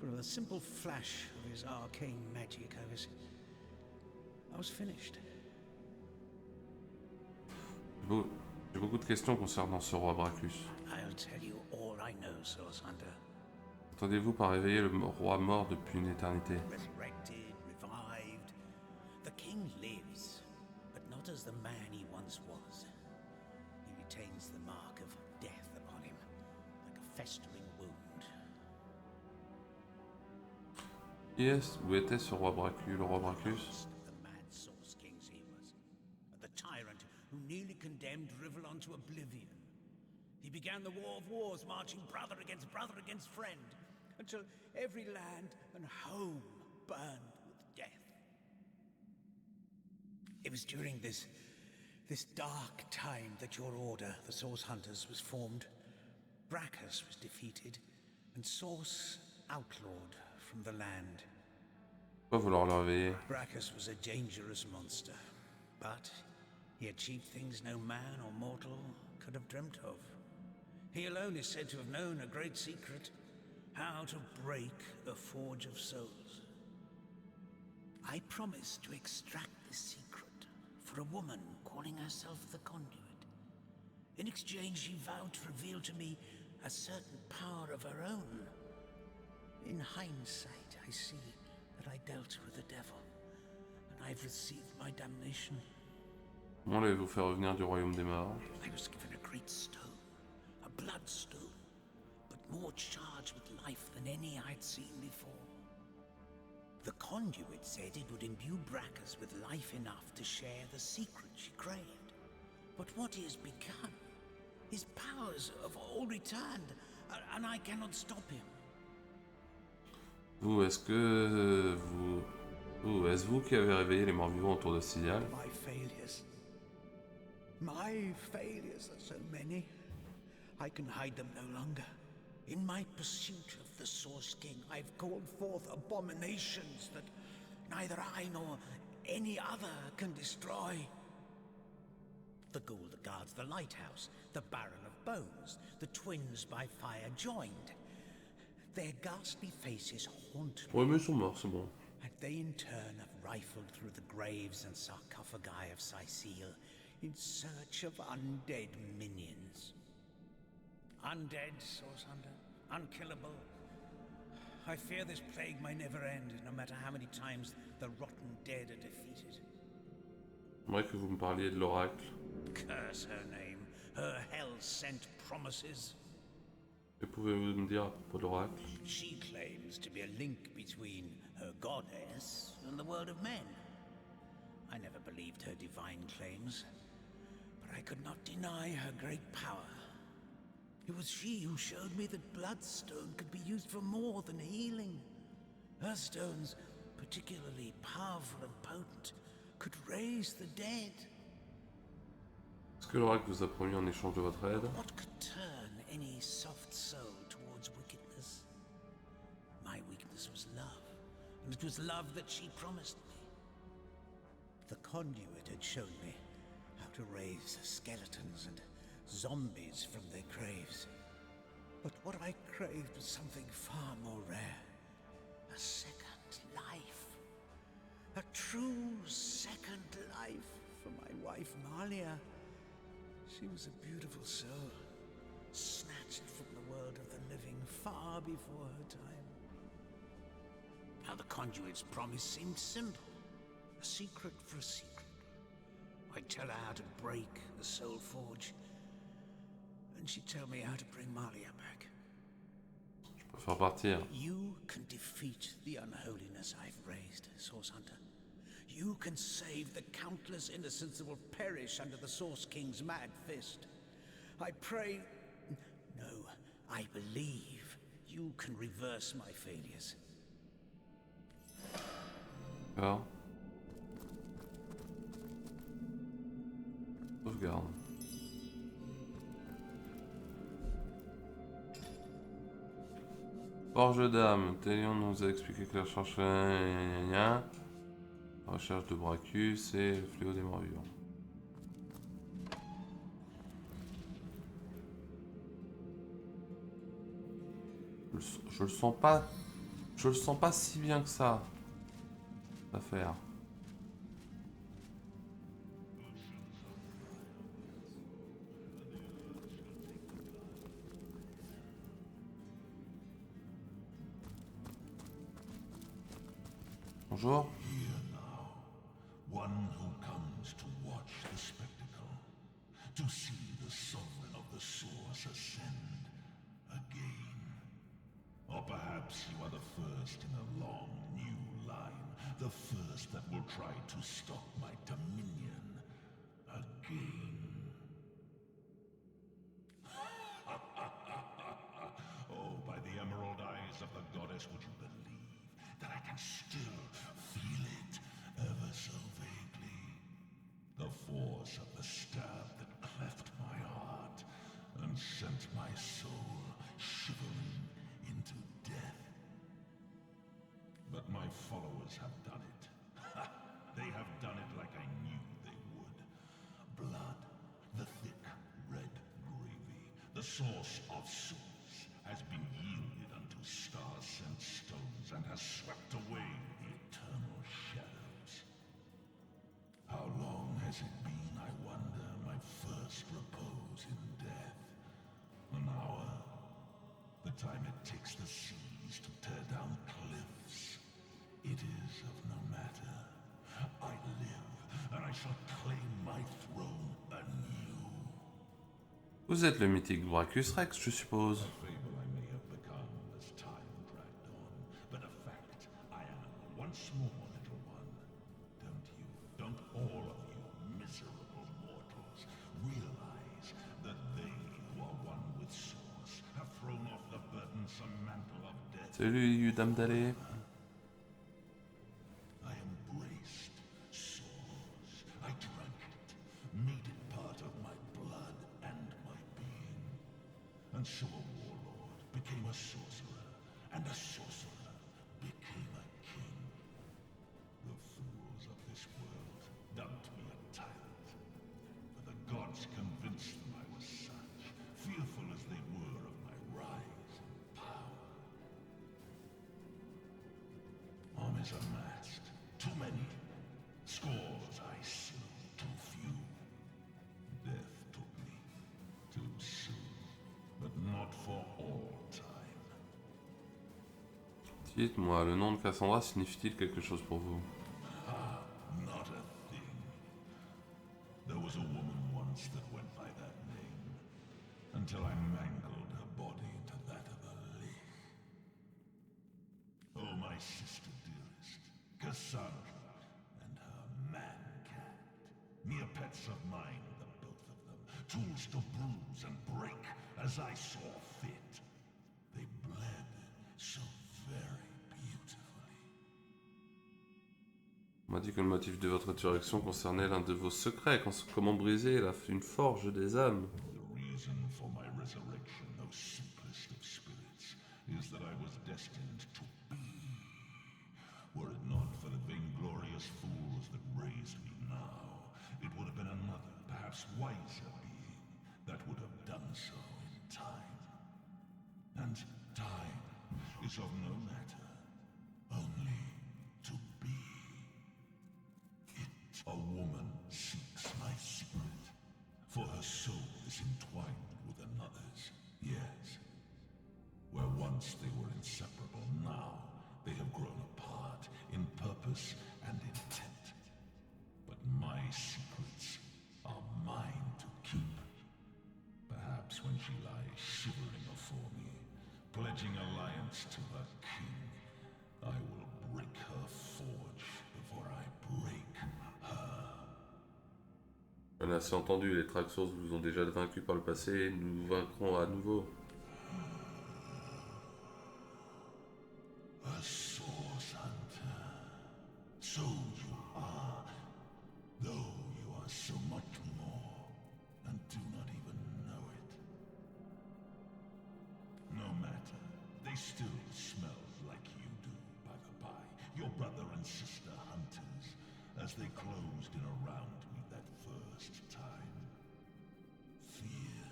But with a simple flash of his arcane magic, I was finished. J'ai beaucoup de questions concernant ce roi Brachus. I'll tell you all I know, Source Hunter. Entendez-vous par réveiller le roi mort depuis une éternité? Resurrected, revived. The king lives, but not as the man he once was. He retains the mark of death upon him, like a festering wound. Yes, où était ce roi Brachus, le roi Brachus? The mad Source Kings he was, the tyrant who nearly condemned Riverland to oblivion. He began the War of Wars, marching brother against friend, until every land and home burned with death. It was during this dark time that your order, the Source Hunters, was formed. Brachus was defeated, and Source outlawed from the land. Pourquoi vouloir le réveiller? Brachus was a dangerous monster, but he achieved things no man or mortal could have dreamt of. He alone is said to have known a great secret, how to break the Forge of Souls. I promised to extract this secret for a woman calling herself the Conduit. In exchange, she vowed to reveal to me a certain power of her own. In hindsight, I see that I dealt with the devil, and I've received my damnation. Comment l'avez-vous fait revenir du royaume des morts? I was given a great stone, a bloodstone, but more charged with life than any I'd seen before. The Conduit said it would imbue Brachus with life enough to share the secret she craved. But what he has become, his powers have all returned, and I cannot stop him. Vous, est-ce vous qui avez réveillé les morts vivants autour de Sidial? My failures. My failures are so many. I can hide them no longer. In my pursuit of the Source King, I've called forth abominations that neither I nor any other can destroy. The ghoul that guards the lighthouse, the Baron of Bones, the twins by fire joined. Their ghastly faces haunt me. Ouais, mais ils sont morts, c'est bon. And they in turn have rifled through the graves and sarcophagi of Cyseal in search of undead minions. Undead, Source Hunter, unkillable. I fear this plague may never end, no matter how many times the rotten dead are defeated. J'aimerais que vous me parliez de l'oracle. Curse her name, her hell-sent promises. Que pouvez-vous me dire à propos de l'oracle? She claims to be a link between her goddess and the world of men. I never believed her divine claims, but I could not deny her great power. It was she who showed me that bloodstone could be used for more than healing. Her stones, particularly powerful and potent, could raise the dead. Est-ce que l'oracle vous a promis en échange de votre aide? What could turn any soft soul towards wickedness? My weakness was love, and it was love that she promised me. The conduit had shown me how to raise skeletons and zombies from their graves. But what I craved was something far more rare. A second life. A true second life for my wife Malia. She was a beautiful soul, snatched from the world of the living far before her time. Now the conduit's promise seemed simple. A secret for a secret. I'd tell her how to break the soul forge, and she'd tell me how to bring Malia back. Je préfère partir. You can defeat the unholiness I've raised, Source Hunter. You can save the countless innocents that will perish under the Source King's mad fist. I pray... No, I believe you can reverse my failures. D'accord. Sauvegarde. Forge d'âme. Télion nous a expliqué que la recherche... La recherche de Bracus et le fléau des morts vivants. Je le sens pas... Je le sens pas si bien que ça. À faire. Bonjour. Here now, one who comes to watch the spectacle, to see the sovereign of the source ascend again. Or perhaps you are the first in a long new line, the first that will try to stop my dominion again. Oh, by the emerald eyes of the goddess, would you believe that I can still feel it ever so vaguely? The force of the stab that cleft my heart and sent my soul shivering into death. But my followers have done it. They have done it like I knew they would. Blood, the thick red gravy, the source of souls, has been yielded unto star-sent stones and has swept away the eternal shadows. How long has it been, I wonder, my first repose in death? An hour? The time it takes the seas to tear down cliffs. It is of no matter. I live, and I shall claim my throne anew. Vous êtes le mythique Bracus Rex, je suppose. Fable I may have become as time dragged on, but a fact I am once more, little one. Don't all of you miserable mortals realize that they who are one with Source have thrown off the burdensome mantle of death? Salut, Dame d'Allée. I embraced Source. I drank it, made it part of my blood and my being. And so a warlord became a sorcerer, and a sorcerer became a king. The fools of this world dubbed me a tyrant, but the gods convinced them I was such, fearful as they were of my rise and power. Armies amassed, too many. Scores I slew, too few. Death took me, too soon, but not for all time. Dites-moi, le nom de Cassandra signifie-t-il quelque chose pour vous? Not a thing. There was a woman once that went by that name, until I mangled her body into that of a lich. Oh, my sister dearest, Cassandra, and her man-cat. Mere pets of mine, the both of them. Tools to bruise and break as I saw fit. They bled so very beautifully. On m'a dit que le motif de votre résurrection concernait l'un de vos secrets, comment briser une forge des âmes. The reason for my resurrection, O simplest of spirits, is that I was destined to be. Were it not for the vainglorious fools that raised me now, it would have been another, perhaps wiser being that would have done so in time. And time is of no matter, only to be. A woman seeks my secret, for her soul is entwined with another's, yes. Where once they were inseparable, now they have grown apart in purpose and intent. But my secrets are mine to keep. Perhaps when she lies shivering afore me, pledging alliance to her king, I will break her forge before I break her. On a assez entendu, les Traxxas vous ont déjà vaincu par le passé, nous vous vaincrons à nouveau. A source hunter. So you are, though you are so much more, and do not even know it. No matter, they still smell like you do, by the by, your brother and sister hunters, as they closed in around me that first time. Fear,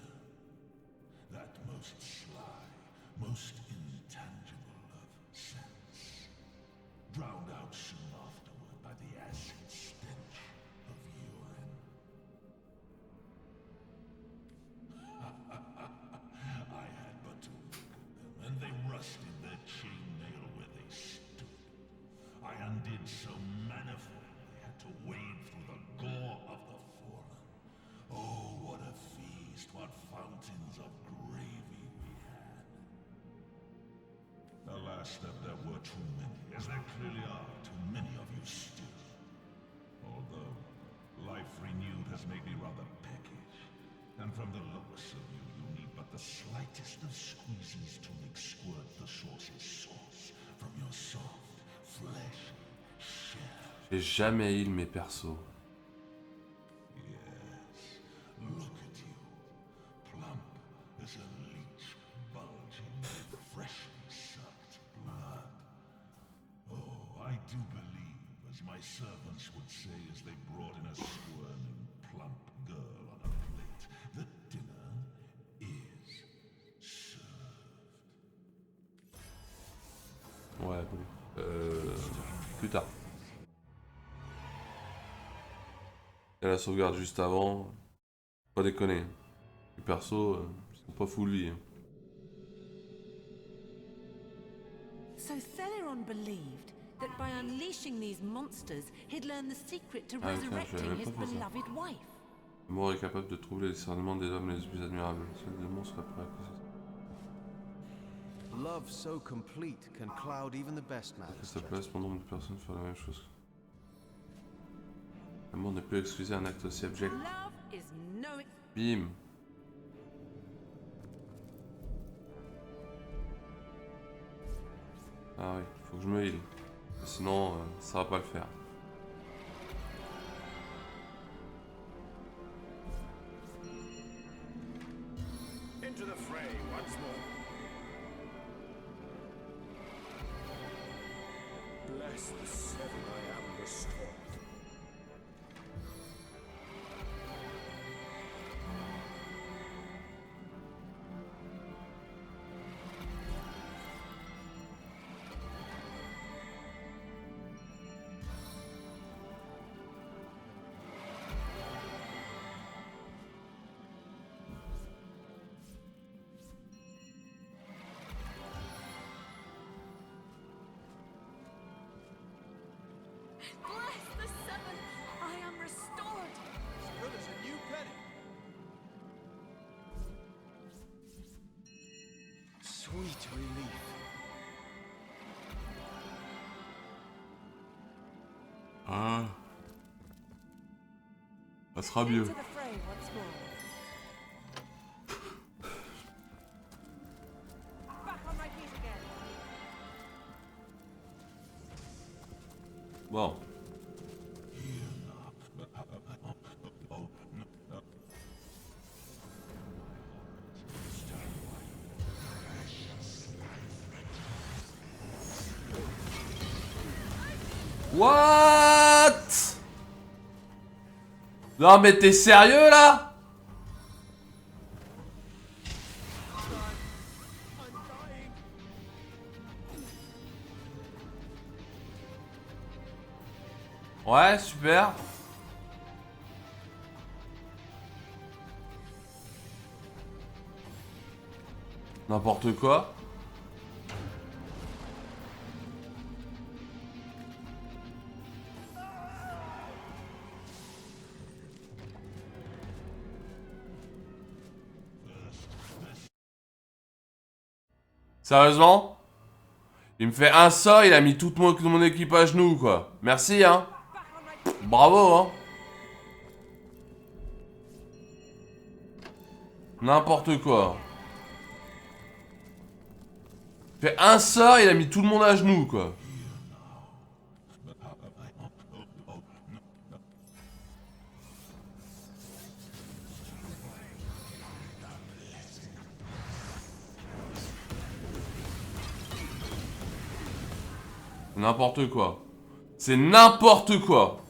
that most sly, most intangible of sense, drowned out soon afterward by the acid stench of urine. I had but to look at them, and they rusted their chainmail where they stood. I undid so manifold they had to wade through the gore of the fallen. Oh, what a feast, what fountains of gravy we had. Alas, that there were too many, as there clearly are too many of you still. Although, life renewed has made me rather peckish. And from the looks of you, you need but the slightest of squeezes to make squirt the source's sauce from your soft, fleshy shell. J'ai jamais heal mes persos. Yes, look at you, plump as a leech bulging with freshly sucked blood. Oh, I do believe, as my servants would say as they brought in a squirming, plump girl on a plate, that dinner is served. Ouais, bon. Plus tard. Et la sauvegarde juste avant. Pas déconner. Les persos sont pas fous de vie. So Celeron believed that by unleashing these monsters, he'd learn the secret to Ah, ok, resurrecting j'avais his pas fait ça. beloved wife. L'amour est capable de troubler le discernement des hommes les plus admirables. Celle des monstres après acquisition. Love so complete can cloud even the best Ça fait man's sa judgment. place pour nombre de personnes faire la même chose. L'amour ne peut excuser un acte aussi abject. Love is no... Bim. Ah oui, faut que je me heal. Sinon, ça va pas le faire. Into the fray once more. Bless the seven, I am restored. Bless the seven! I am restored! As good as a new penny. Sweet relief. Ah. Ça sera mieux. To the fray once more. Back on my feet again. Bon. What? Non mais t'es sérieux là? I'm dying. Ouais, super. N'importe quoi. Sérieusement? Il me fait un sort, il a mis tout mon équipe à genoux, quoi. Merci, hein. Bravo, hein. N'importe quoi. Il fait un sort, il a mis tout le monde à genoux, quoi. N'importe quoi. C'est n'importe quoi.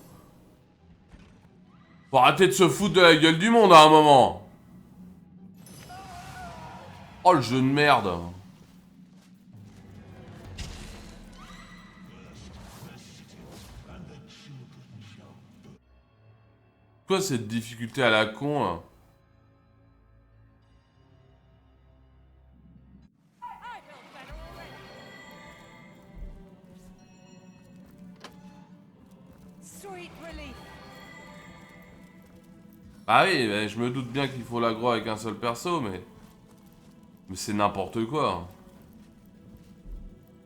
Faut arrêter de se foutre de la gueule du monde à un moment. Oh le jeu de merde. Quoi cette difficulté à la con là? Sweet relief. Ah oui, ben, je me doute bien qu'il faut l'aggro avec un seul perso, mais... Mais c'est n'importe quoi.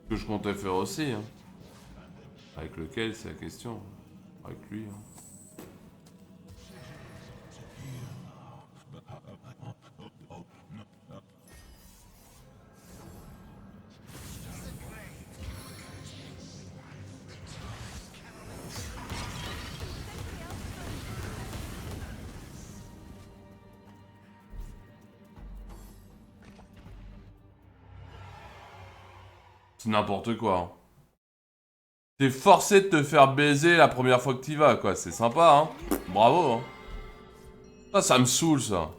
Ce que je comptais faire aussi, hein. Avec lequel, c'est la question. Avec lui, hein. C'est n'importe quoi, hein. T'es forcé de te faire baiser la première fois que t'y vas, quoi. C'est sympa, hein. Bravo, hein. Ça me saoule, ça.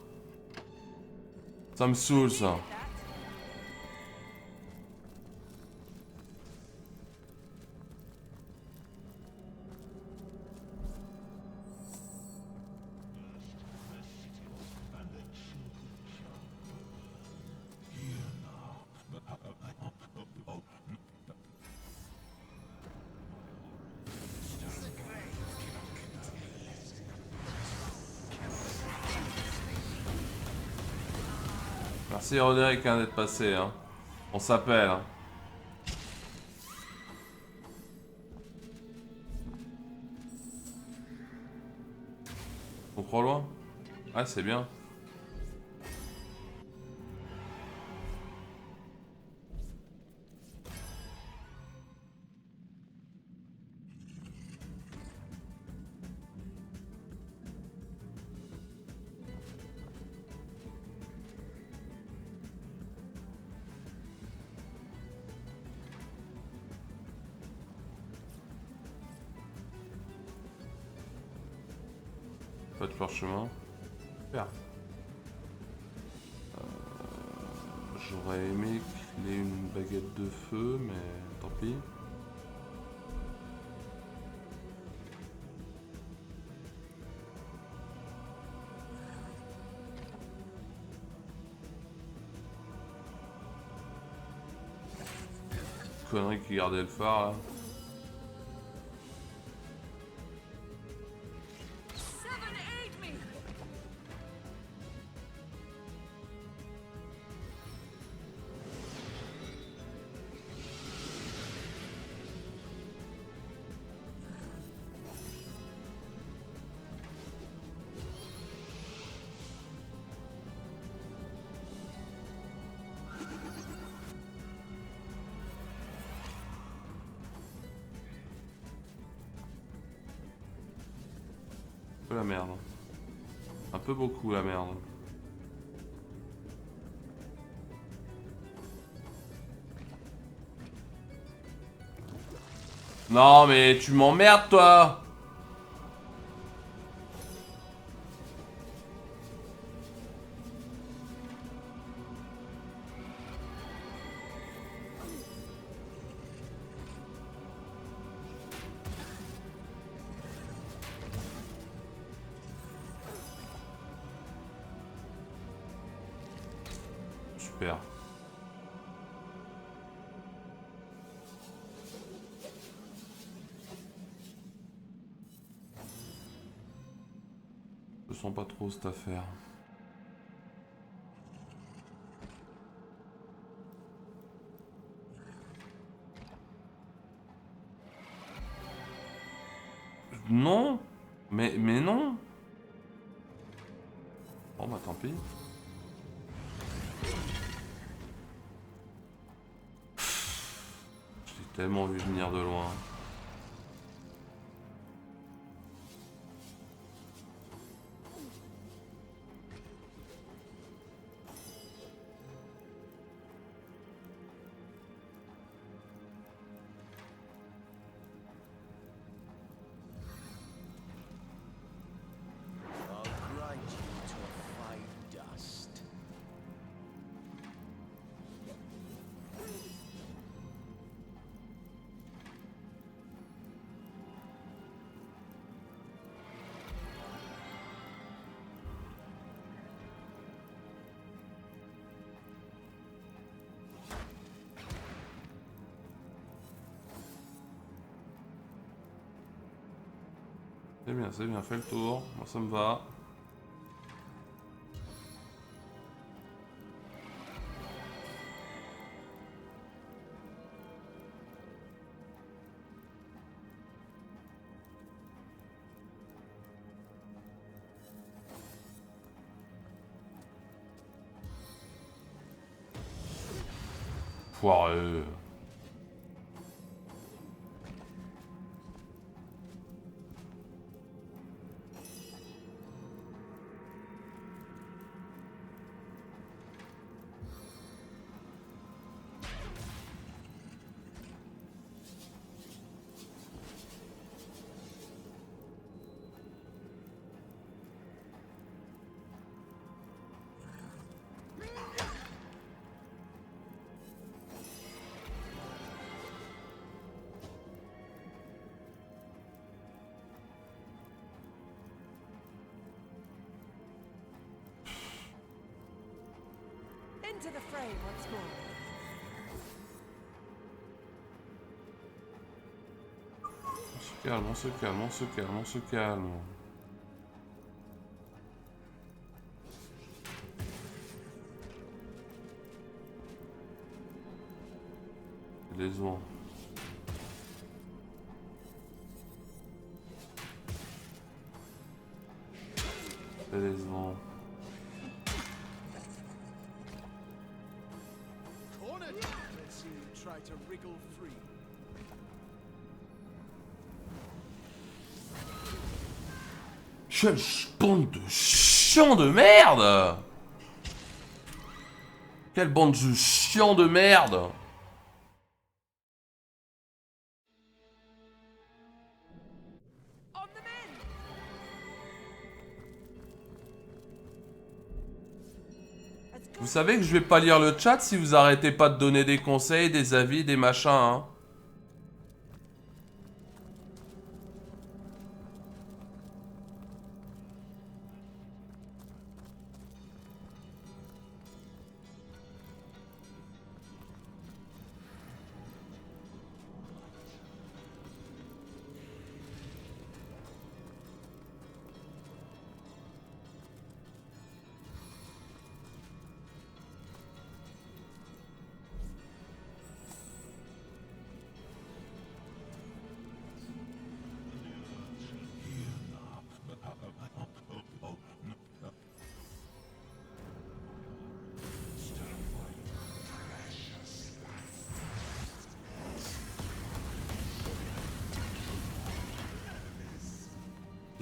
Ça me saoule, ça. Merci Roderick hein, d'être passé, hein. On s'appelle, hein. On croit loin? Ouais, c'est bien. Pas de parchemin. Super. J'aurais aimé qu'il ait une baguette de feu, mais tant pis. Connerie qui gardait le phare là. Un peu la merde. Un peu beaucoup la merde. Non mais tu m'emmerdes toi. Super. Je sens pas trop cette affaire. Non. Mais non. Bon bah tant pis. Je l'ai tellement vu venir de loin. I'll grind you to a fine dust. C'est bien, fait le tour. Moi ça me va. Foireux. Into the fray once more. On se calme, on se calme, on se calme, on se calme. Décevant. C'est décevant. Cornered! Let's see you try to wriggle free. Quelle bande de chiants de merde! Quelle bande de chiants de merde! On the men! Vous savez que je vais pas lire le chat si vous arrêtez pas de donner des conseils, des avis, des machins, hein.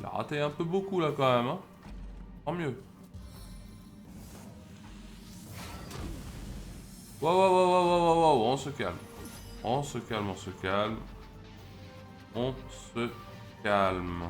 Il a raté un peu beaucoup là quand même, hein. Tant mieux. Wow, wow, wow, wow, wow, wow, wow, on se calme. On se calme, on se calme. On se calme.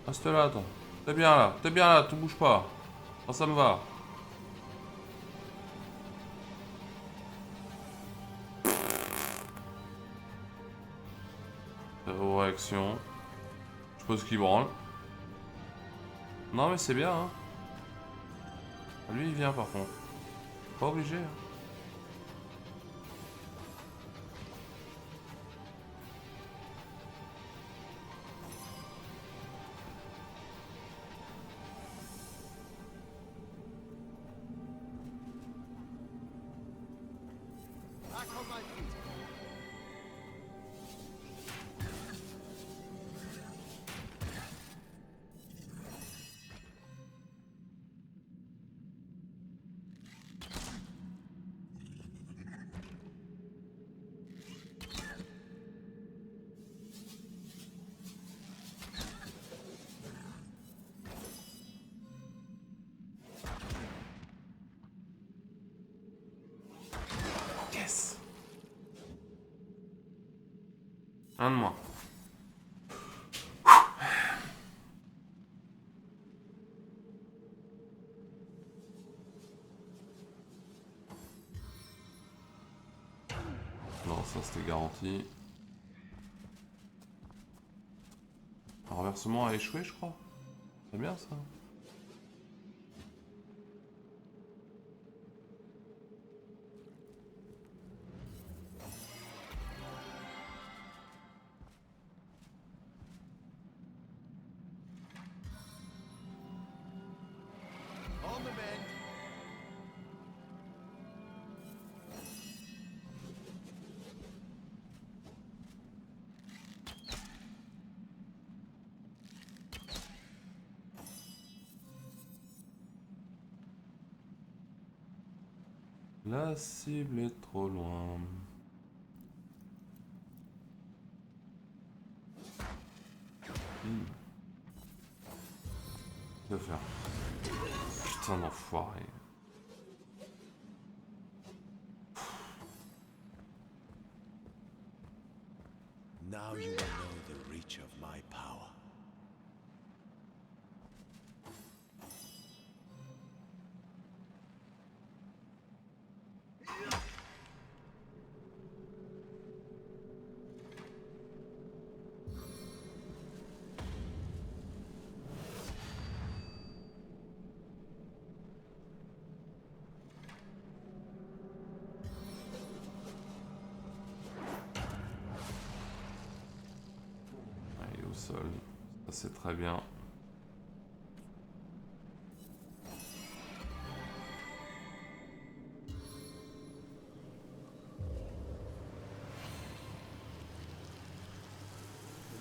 Reste là, attends. T'es bien là, te bouge pas. Oh, ça me va. Zéro réaction. Je pose qu'il branle. Non mais c'est bien, hein. Lui il vient par contre. Pas obligé, hein. Back on my feet. Yes. Un de moins. Non, ça c'était garanti. Un renversement a échoué, je crois. C'est bien ça. On the mend. La cible est trop loin. Que faire? Putain d'enfoiré. Now you will know the reach of my power. Allez, au sol. Ça c'est très bien.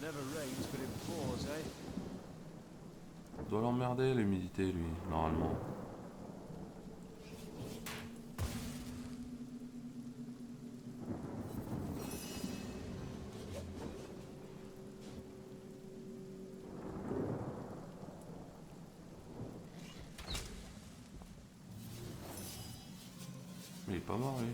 never rains but it pours, eh? Doit l'emmerder l'humidité lui, normalement. Mais il est pas mort lui.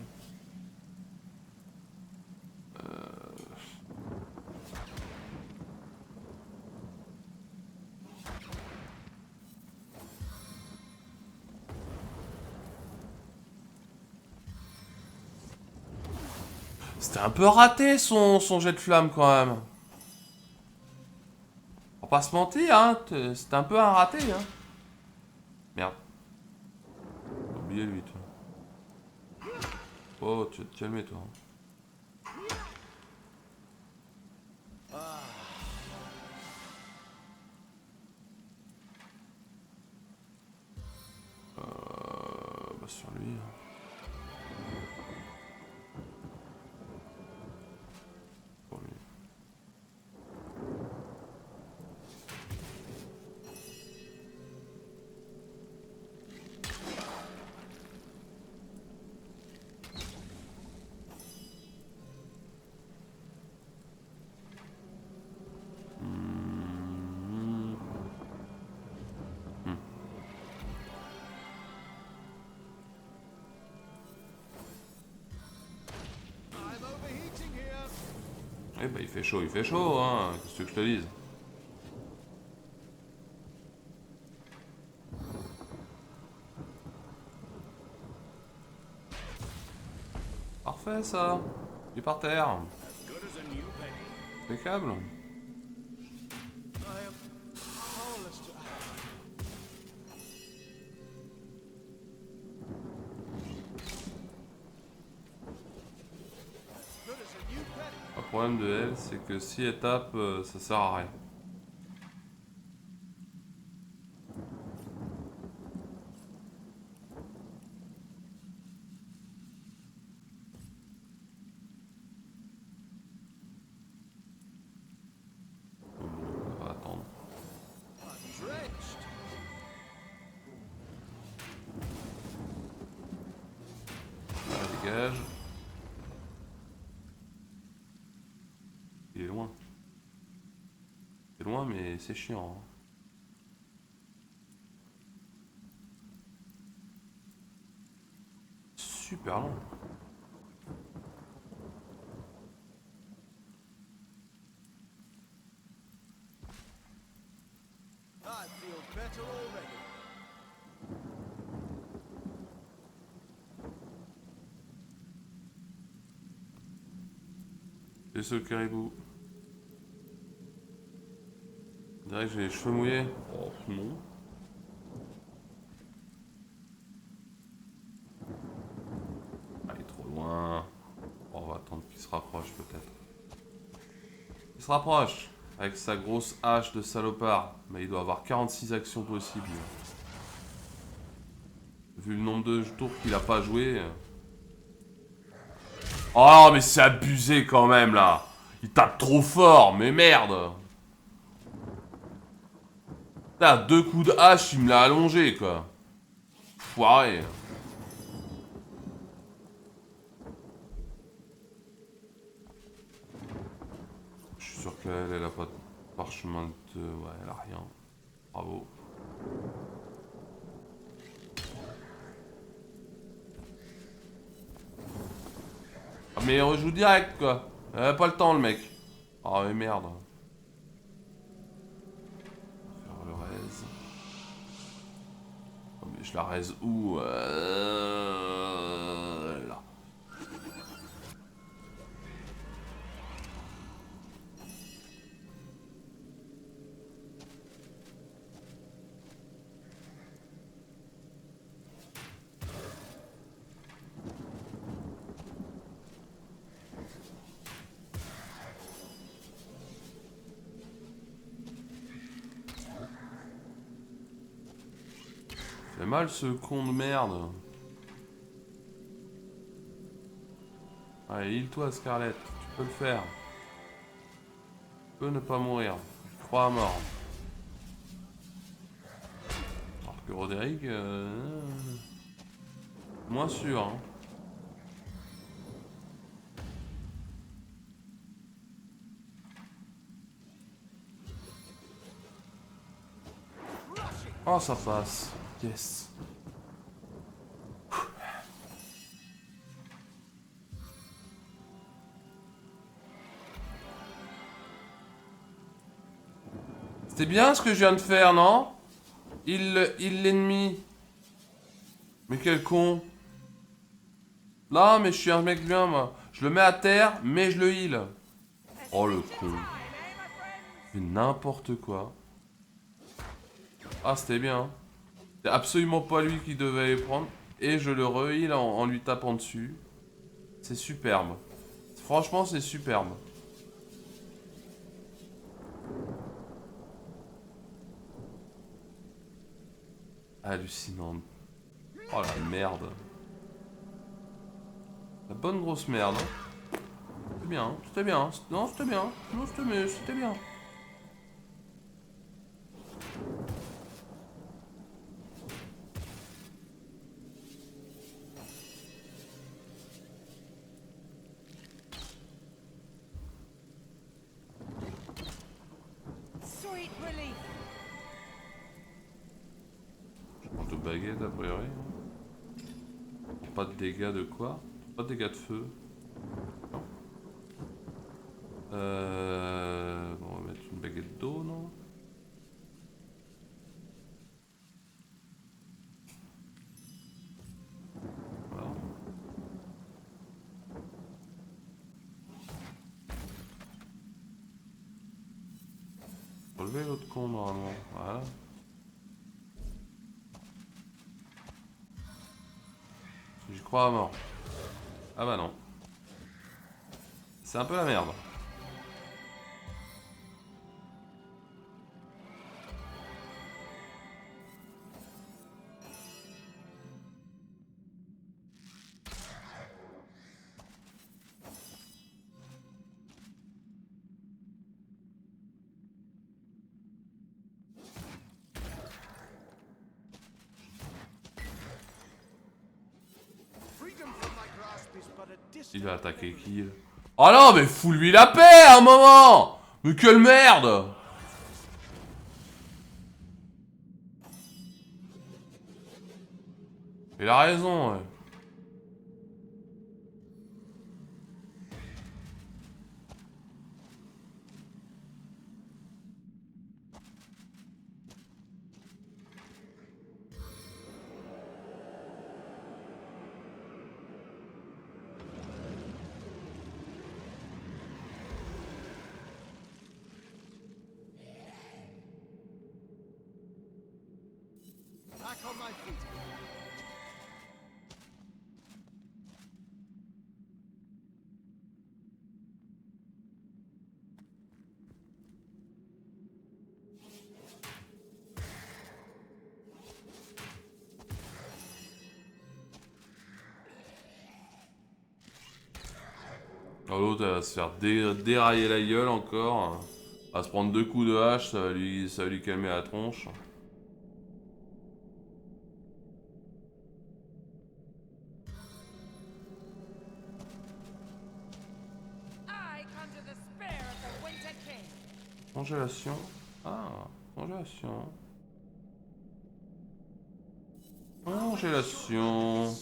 C'était un peu raté son jet de flamme quand même. On va pas se mentir, hein. C'était un peu un raté, hein. Merde. J'ai oublié lui, toi. Oh, tu vas te calmer, toi. Bah sur lui. Pour lui. I'm overheating here. Eh bah il fait chaud, hein. Qu'est-ce que tu veux que je te dise? Parfait ça. Il est par terre. Impeccable. I am powerless to good as a new penny. Le problème de elle, c'est que si elle tape, ça sert à rien. On va attendre. I'm drenched. Voilà, dégage. Il est loin. C'est loin, mais c'est chiant. Hein. Super long. I feel better already. Et ce caribou. On dirait que j'ai les cheveux mouillés. Oh non. Ah, il est trop loin. Oh, on va attendre qu'il se rapproche peut-être. Il se rapproche avec sa grosse hache de salopard. Mais il doit avoir 46 actions possibles. Vu le nombre de tours qu'il a pas joué. Oh mais c'est abusé quand même là. Il tape trop fort, mais merde. Là, 2 coups de hache, il me l'a allongé quoi. Foiré. Je suis sûr qu'elle, elle a pas de parchemin de... Ouais, elle a rien. Bravo. Ah mais il rejoue direct quoi. Il a pas le temps le mec. Ah mais merde. On va faire le raise. Oh, mais je la raise où là. Fait mal ce con de merde. Allez, heal-toi Scarlett, tu peux le faire. peut ne pas mourir. Je crois à mort. Alors que Roderick... moins sûr, hein. Oh, ça passe. Yes. C'était bien ce que je viens de faire, non? Il l'ennemi. Mais quel con. Là, mais je suis un mec bien, moi. Je le mets à terre, mais je le heal. Oh, le con. C'est n'importe quoi. Ah, c'était bien. C'est absolument pas lui qui devait les prendre. Et je le re-heal en lui tapant dessus. C'est superbe. Franchement, c'est superbe. Hallucinant. Oh la merde. La bonne grosse merde. C'était bien, c'était bien. Non, c'était bien. Non, c'était bien. Sweet relief. Je mange de baguette a priori. Pas de dégâts de quoi? Pas de dégâts de feu. Non. Bon, on va mettre une baguette d'eau, non? Voilà. Relever l'autre con normalement. Voilà. J'y crois à mort. Ah bah non. C'est un peu la merde. Il va attaquer qui? Oh non, mais fous-lui la paix à un moment! Mais quelle merde! Il a raison, ouais. Back on my feet. Oh, l'autre, elle va se faire dérailler la gueule encore. Elle va se prendre 2 coups de hache, ça va lui calmer la tronche. I conjure the spear of the Winter King. Congélation. Ah, congélation. Congélation.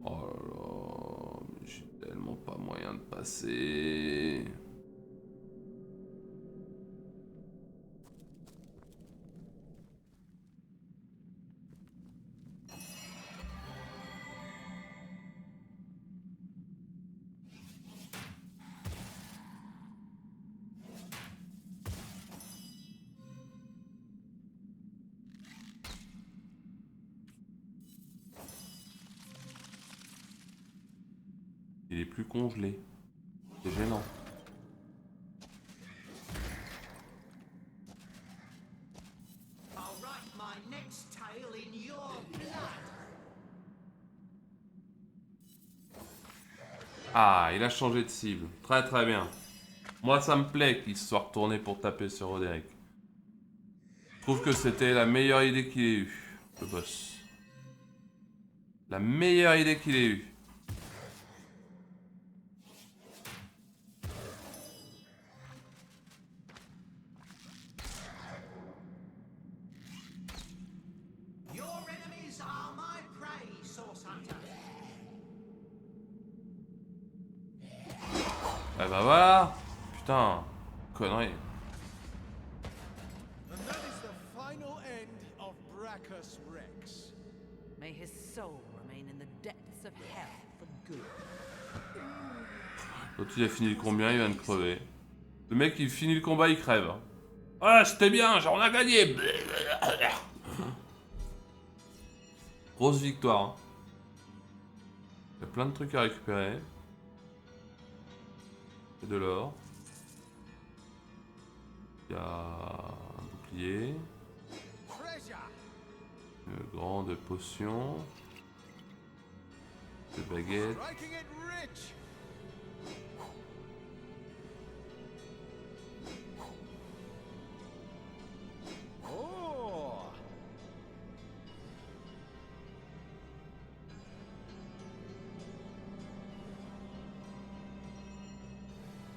Oh là là, mais j'ai tellement pas moyen de passer. Il est plus congelé. C'est gênant. Ah, il a changé de cible. Très très bien. Moi, ça me plaît qu'il se soit retourné pour taper sur Roderick. Je trouve que c'était la meilleure idée qu'il ait eue, le boss. La meilleure idée qu'il ait eue. Your enemies are my prey, Source Hunter. Eh bah voilà. Putain, connerie. And that is the final end of Brachus Rex. May his soul remain in the depths of hell for good. L'autre il a fini le combat, il vient de crever. Le mec il finit le combat, il crève. Ah c'était bien, on a gagné. Grosse victoire. Hein. Il y a plein de trucs à récupérer. Et de l'or. Il y a un bouclier. Une grande potion. Des baguettes. Striking it rich. Oh.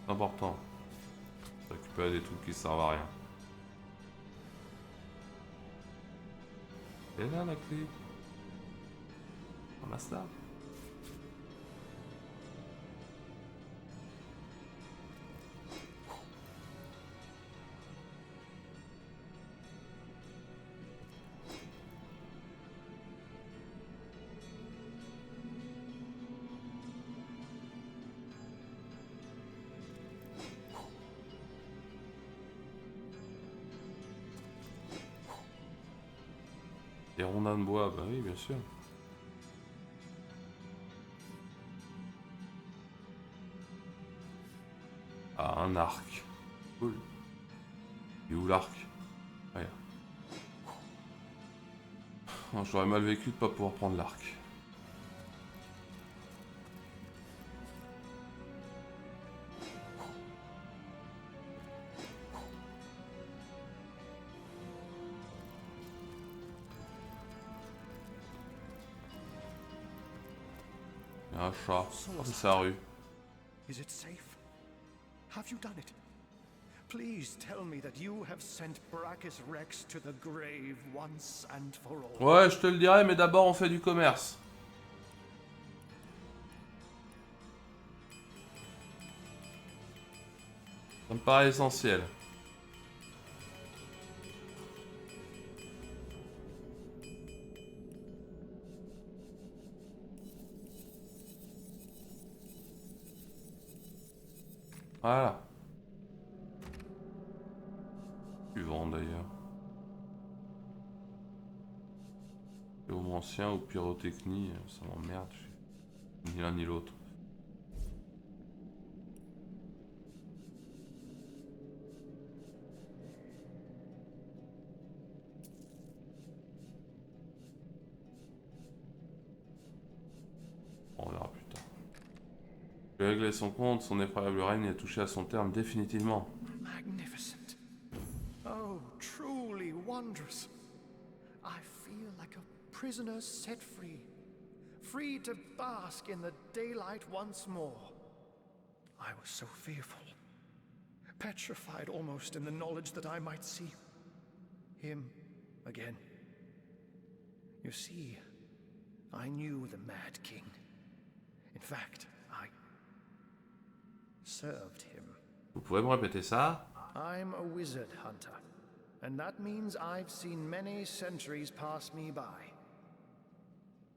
C'est important. Récupérer des trucs qui servent à rien. Et là la clé. Ramasse-la. Des rondins de bois, bah oui, bien sûr. Ah, un arc. Cool. Et où l'arc? Ouais. Oh, j'aurais mal vécu de pas pouvoir prendre l'arc. Il y a un chat. Oh, c'est sa rue. Is it safe? Have you done it? Please tell me that you have sent Brachus Rex to the grave once and for all. Ouais, je te le dirai, mais d'abord on fait du commerce. Ça me paraît essentiel. Voilà. Suivant d'ailleurs. Ancien ou pyrotechnie, ça m'emmerde. Ni l'un ni l'autre. On verra plus tard. Je vais régler son compte, son effroyable règne est touché à son terme définitivement. Magnificent. Oh, truly wondrous. I feel like a prisoner set free. Free to bask in the daylight once more. I was so fearful. Petrified almost in the knowledge that I might see him again. You see, I knew the Mad King. In fact, I served him. Vous pouvez me répéter ça? I'm a wizard hunter, and that means I've seen many centuries pass me by.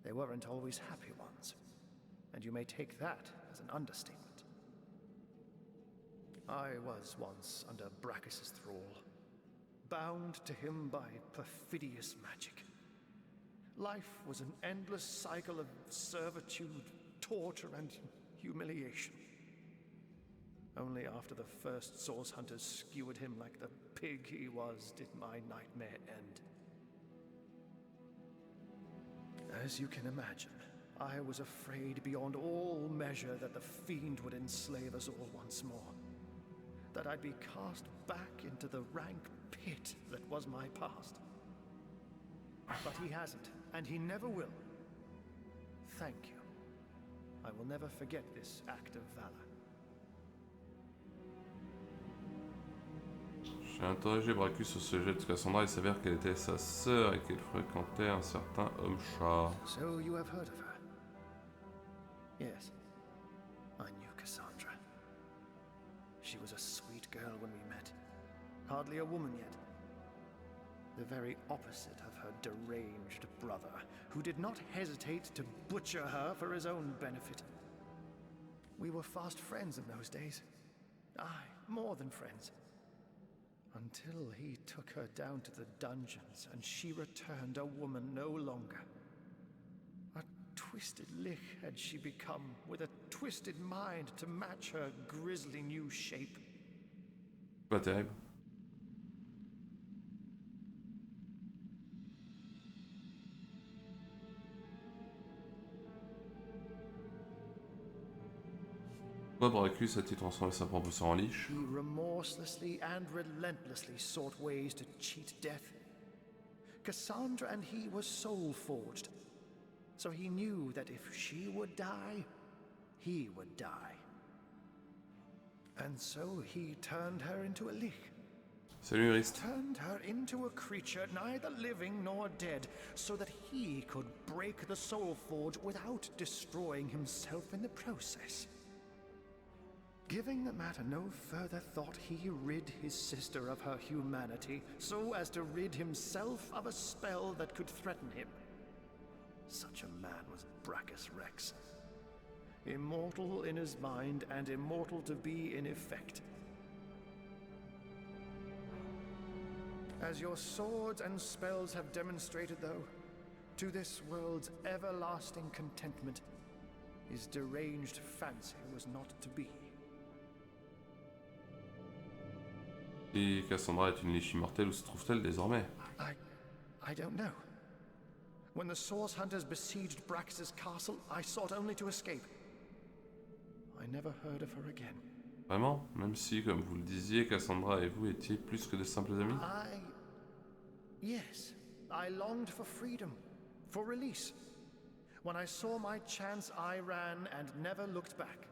They weren't always happy ones, and you may take that as an understatement. I was once under Brachus' thrall, bound to him by perfidious magic. Life was an endless cycle of servitude, torture, and humiliation. Only after the first source hunters skewered him like the pig he was did my nightmare end. As you can imagine, I was afraid beyond all measure that the fiend would enslave us all once more. That I'd be cast back into the rank pit that was my past. But he hasn't, and he never will. Thank you. I will never forget this act of valor. J'ai interrogé Bracus au sujet de Cassandra. Il s'avère qu'elle était sa sœur et qu'elle fréquentait un certain homme-chat. So you have heard of her? Yes. I knew Cassandra. She was a sweet girl when we met. Hardly a woman yet. The very opposite of her deranged brother, who did not hesitate to butcher her for his own benefit. We were fast friends in those days. Aye, more than friends. Until he took her down to the dungeons, and she returned a woman no longer. A twisted lich had she become, with a twisted mind to match her grisly new shape. Pas terrible. Pourquoi Bracus a-t-il transformé sa propre sœur en liche? He remorselessly and relentlessly sought ways to cheat death. Cassandra and he were soul-forged, so he knew that if she would die, he would die. And so he turned her into a lich. Salut Rist. Turned her into a creature neither living nor dead, so that he could break the soul forge without destroying himself in the process. Giving the matter no further thought, he rid his sister of her humanity, so as to rid himself of a spell that could threaten him. Such a man was Brachus Rex. Immortal in his mind, and immortal to be in effect. As your swords and spells have demonstrated, though, to this world's everlasting contentment, his deranged fancy was not to be. Et Cassandra est une liche immortelle, où se trouve-t-elle désormais? I don't know. When the Source Hunters besieged Brachus' castle, I sought only to escape. I never heard of her again. Vraiment? Même si, comme vous le disiez, Cassandra et vous étiez plus que de simples amis? Yes, I longed for freedom, for release. When I saw my chance, I ran and never looked back.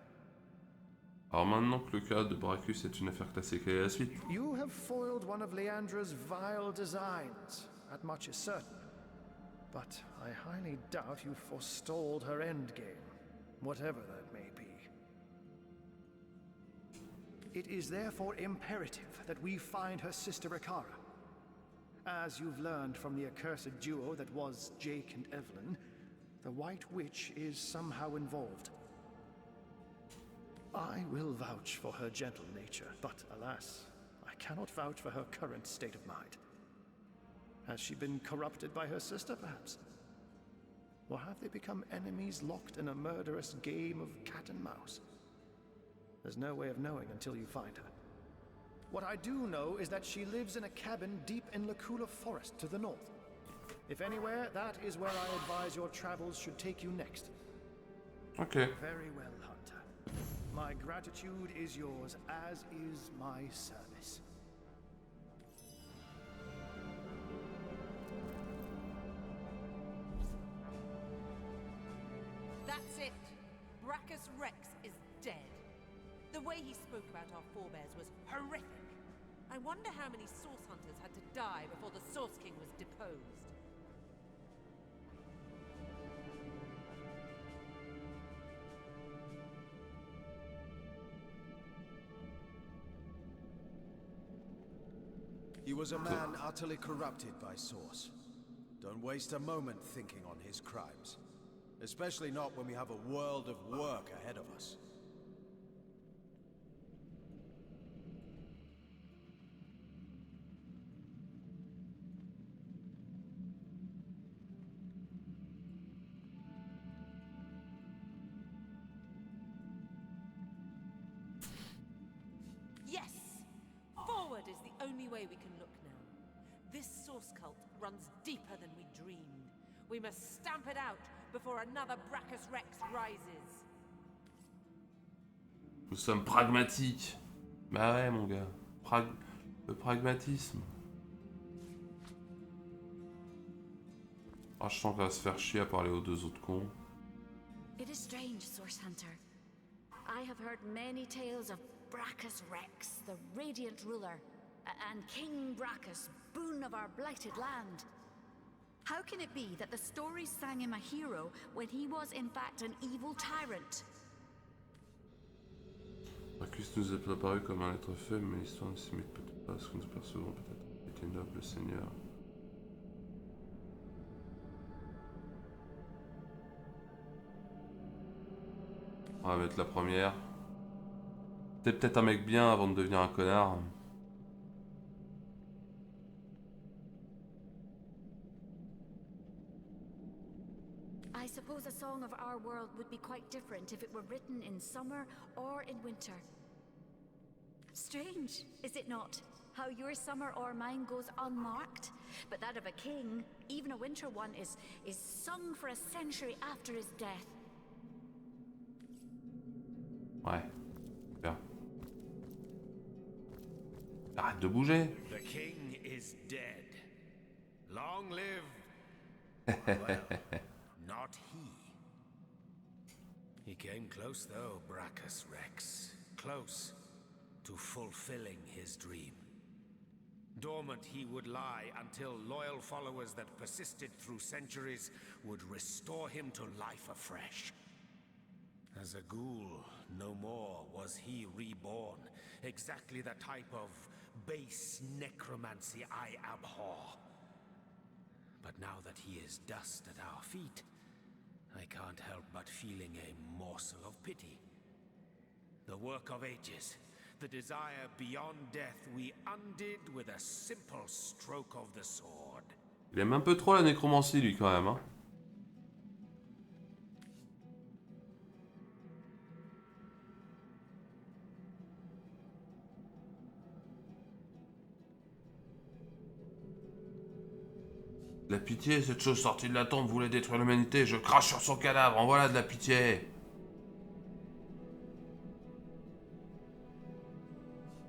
Alors maintenant que le cas de Bracus est une affaire classée, quelle est la suite? You have foiled one of Leandra's vile designs, that much is certain. But I highly doubt you forestalled her endgame, whatever that may be. It is therefore imperative that we find her sister Ikara. As you've learned from the accursed duo that was Jake and Evelyn, the White Witch is somehow involved. I will vouch for her gentle nature, but alas, I cannot vouch for her current state of mind. Has she been corrupted by her sister, perhaps? Or have they become enemies locked in a murderous game of cat and mouse? There's no way of knowing until you find her. What I do know is that she lives in a cabin deep in Lacula Forest to the north. If anywhere, that is where I advise your travels should take you next. Okay. Very well, Hunter. My gratitude is yours, as is my service. That's it. Brachus Rex is dead. The way he spoke about our forebears was horrific. I wonder how many Source Hunters had to die before the Source King was deposed. He was a man utterly corrupted by Source. Don't waste a moment thinking on his crimes. Especially not when we have a world of work ahead of us. Yes! Forward is the only way we can look now. This Source cult runs deeper than we dreamed. We must stamp it out before another Brachus Rex rises. Nous sommes pragmatiques. Bah ouais, mon gars. Le pragmatisme. Ah, je sens qu'elle va se faire chier à parler aux deux autres cons. It is strange, Source Hunter. I have heard many tales of Brachus Rex, the radiant ruler, and King Brachus, boon of our blighted land. How can it be that the stories sang him a hero when he was in fact an evil tyrant? Brachus nous est apparu comme un être faible, mais l'histoire ne s'imite peut-être pas à ce que nous percevons, peut-être. Il était noble, Seigneur. On va mettre la première. C'était peut-être un mec bien avant de devenir un connard. I suppose a song of our world would be quite different if it were written in summer or in winter. Strange, is it not? How your summer or mine goes unmarked, but that of a king, even a winter one, is sung for a century after his death. Ouais. Bien. Arrête de bouger. The king is dead. Long live. Well, not he. He came close though, Brachus Rex. Close to fulfilling his dream. Dormant he would lie until loyal followers that persisted through centuries would restore him to life afresh. As a ghoul, no more was he reborn. Exactly the type of base necromancy I abhor. But now that he is dust at our feet, I can't help but feeling a morsel of pity. The work of ages, the desire beyond death, we undid with a simple stroke of the sword. Il aime un peu trop la nécromancie, lui, quand même, hein. De la pitié, cette chose sortie de la tombe voulait détruire l'humanité. Je crache sur son cadavre, en voilà de la pitié.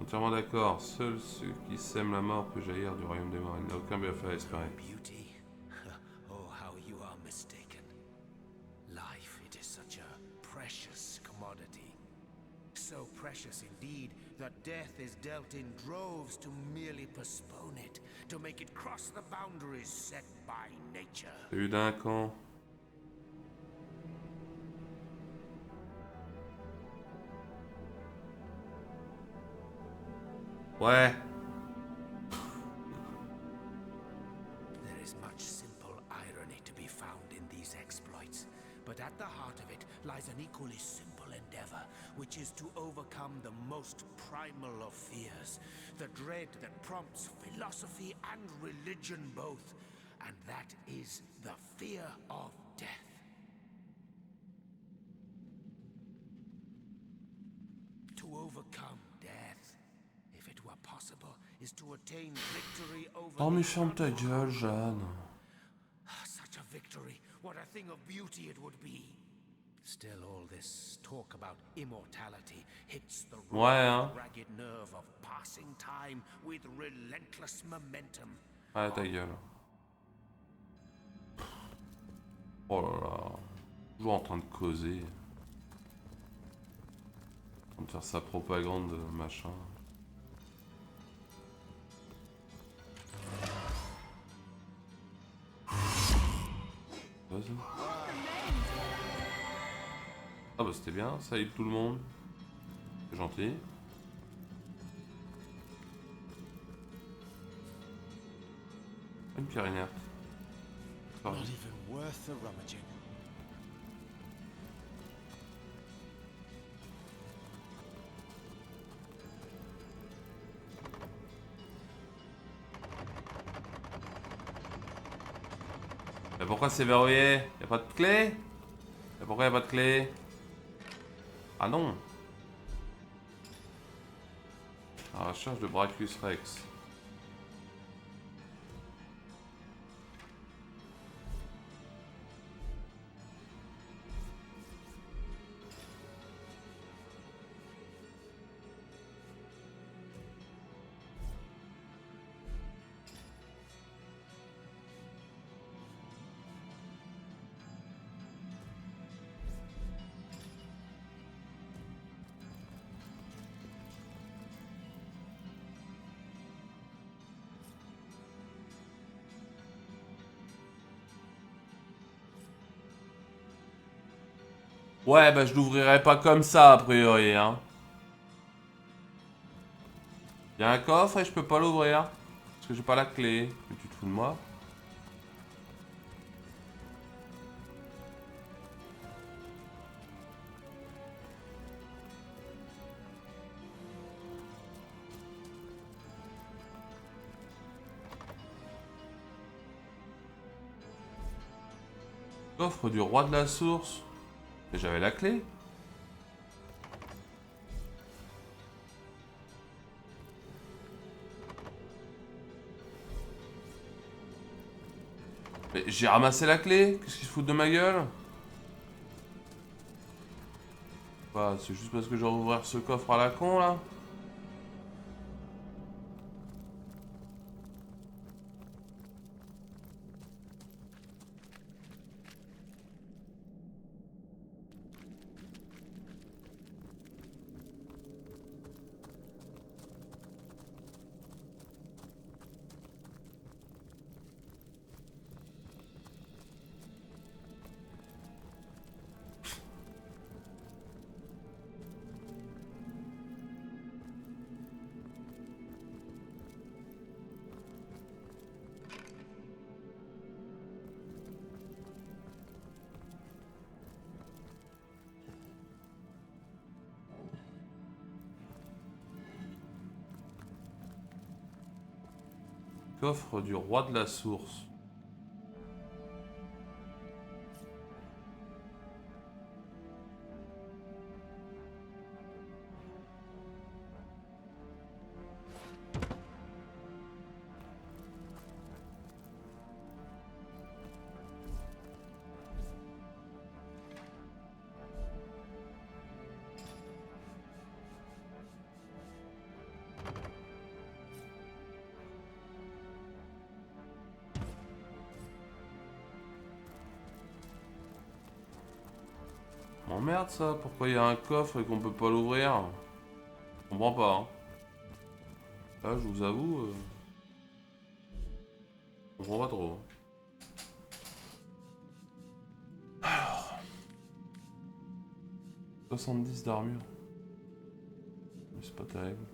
Entièrement d'accord. Seuls ceux qui sèment la mort peuvent jaillir du royaume des morts. Il n'a aucun bienfait à espérer. Beauty? Oh, how you are mistaken. Life, it is such a precious commodity. So precious indeed that death is dealt in droves to merely postpone it, to make it cross the boundaries set by nature. T'as eu d'un camp. Ouais. There is much simple irony to be found in these exploits, but at the heart of it lies an equally simple endeavor, which is to overcome the most primal of fears, the dread that prompts philosophy and religion both, and that is the fear of death. To overcome death, if it were possible, is to attain victory over Oh, mais the ferme ta gueule, Jeanne. Such a victory, what a thing of beauty it would be. Still, all this talk about immortality hits the ragged nerve of passing time with relentless momentum. Ah, ta gueule. Oh là là. Toujours en train de causer. En train de faire sa propagande, machin. Vas-y. Ah bah c'était bien, ça aide tout le monde. C'est gentil. Une pierre inerte. Not even worth the rummaging. Mais pourquoi c'est verrouillé? Y'a pas de clé? Et pourquoi y'a pas de clé? Ah non! À la recherche de Brachus Rex. Ouais, bah je l'ouvrirai pas comme ça, a priori, hein. Y'a un coffre et je peux pas l'ouvrir. Parce que j'ai pas la clé. Mais tu te fous de moi? Coffre du roi de la source. Mais j'avais la clé. Mais j'ai ramassé la clé. Qu'est-ce qu'ils se foutent de ma gueule? Bah, c'est juste parce que je vais rouvrir ce coffre à la con, là. Coffre du roi de la source. M'emmerde ça, pourquoi il y a un coffre et qu'on peut pas l'ouvrir? Je comprends pas, hein. Là, je vous avoue, je comprends pas trop. 70 d'armure. Mais c'est pas terrible.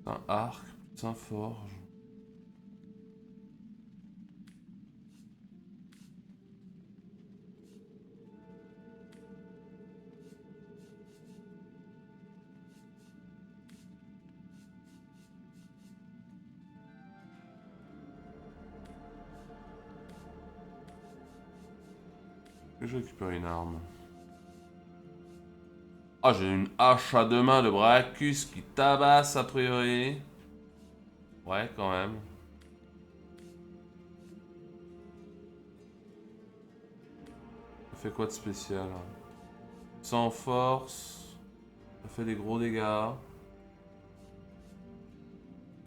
Un arc, un forge. Et je récupère une arme. Ah, j'ai une hache à deux mains de Brachus qui tabasse a priori. Ouais, quand même. Ça fait quoi de spécial? Sans force. Ça fait des gros dégâts.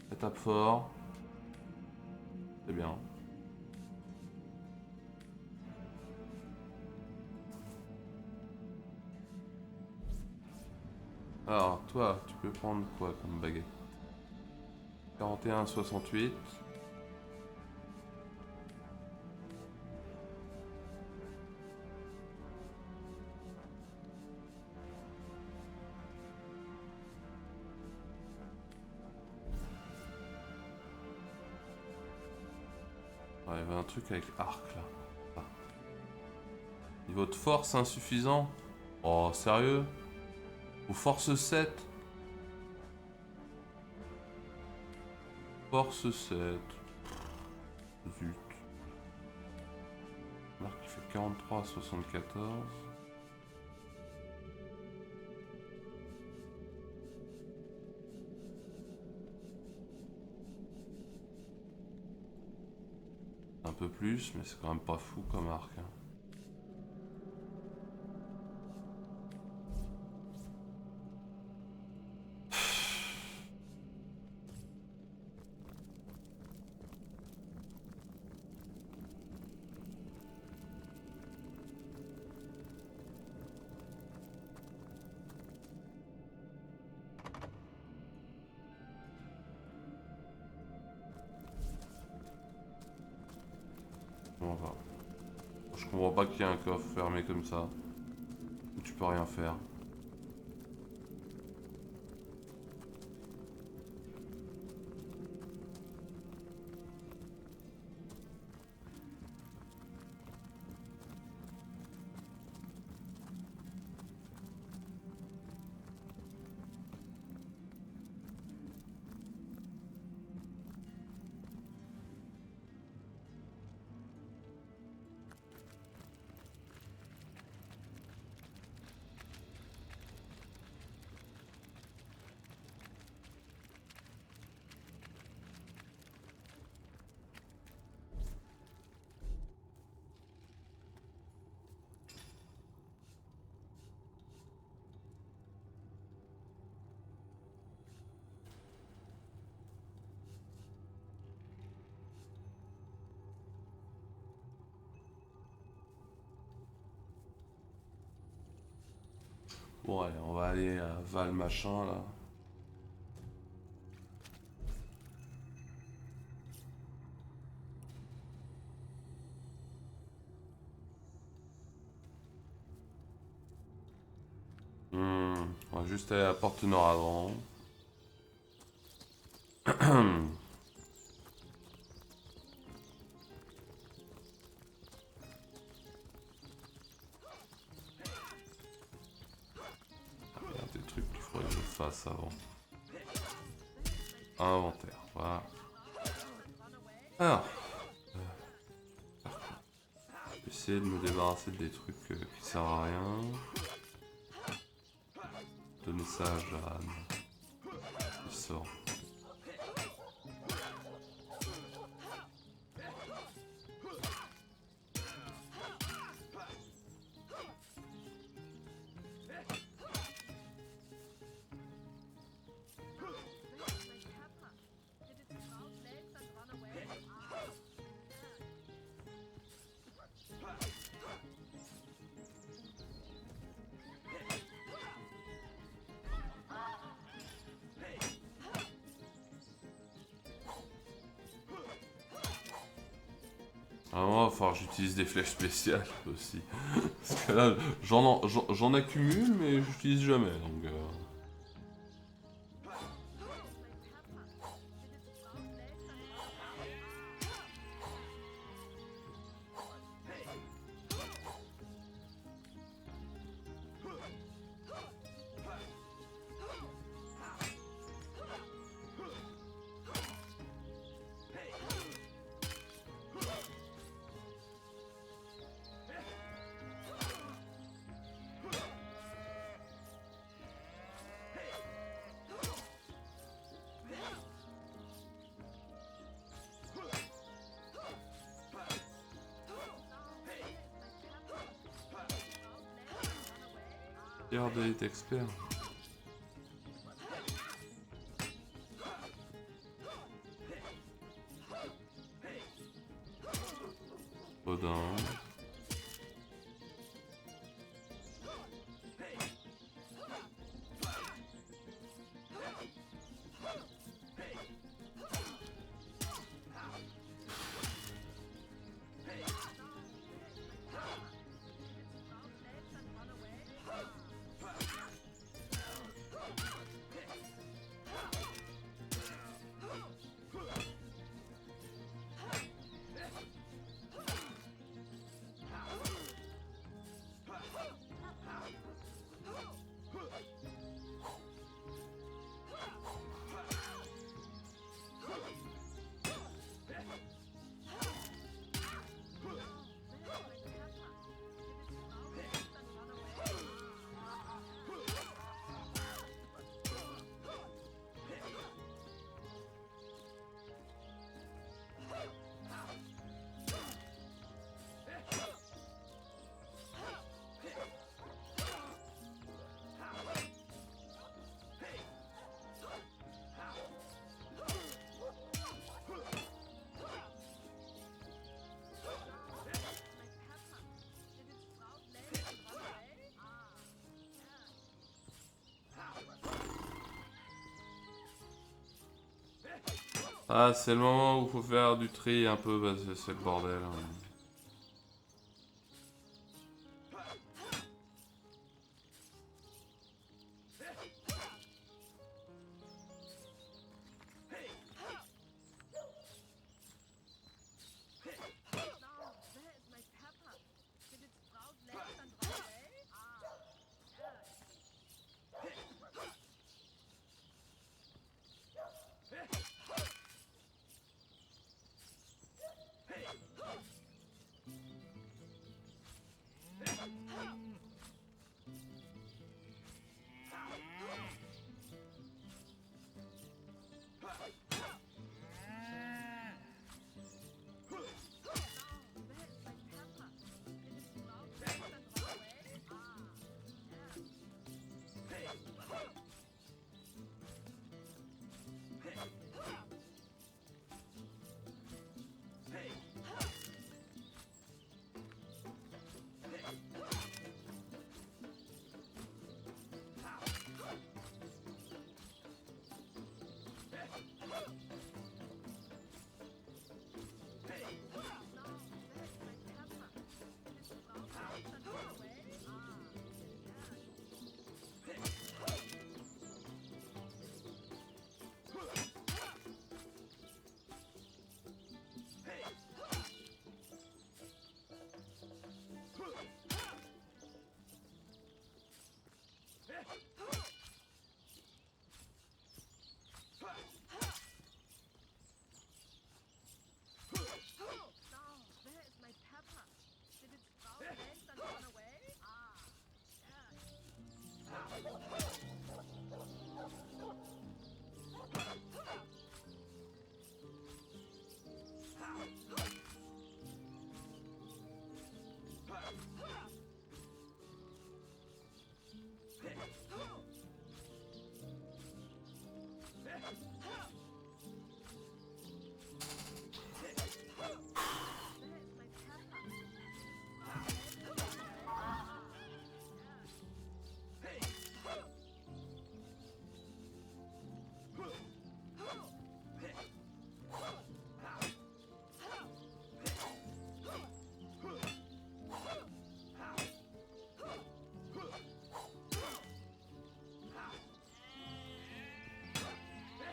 Ça tape fort. C'est bien. Alors, toi, tu peux prendre quoi comme baguette? 41,68. Ouais, il y avait un truc avec arc là. Ah. Niveau de force insuffisant. Oh, sérieux? Ou force 7? Force 7. Zut. L'arc qui fait 43,74. Un peu plus, mais c'est quand même pas fou comme arc. Hein. Je comprends pas qu'il y ait un coffre fermé comme ça. Où tu peux rien faire. Bon allez, on va aller à Val machin là. On va juste aller à la porte nord avant. Il y a des trucs qu'il faudrait que je fasse avant. Inventaire, voilà. Alors, je vais essayer de me débarrasser des trucs qui servent à rien. Donner ça à Jeanne. Il sort. À un moment, il va falloir que j'utilise des flèches spéciales aussi. Parce que là, j'en accumule, mais j'utilise jamais. Donc, regardez, d'expert. Odin. Ah, c'est le moment où il faut faire du tri un peu, parce que c'est le bordel.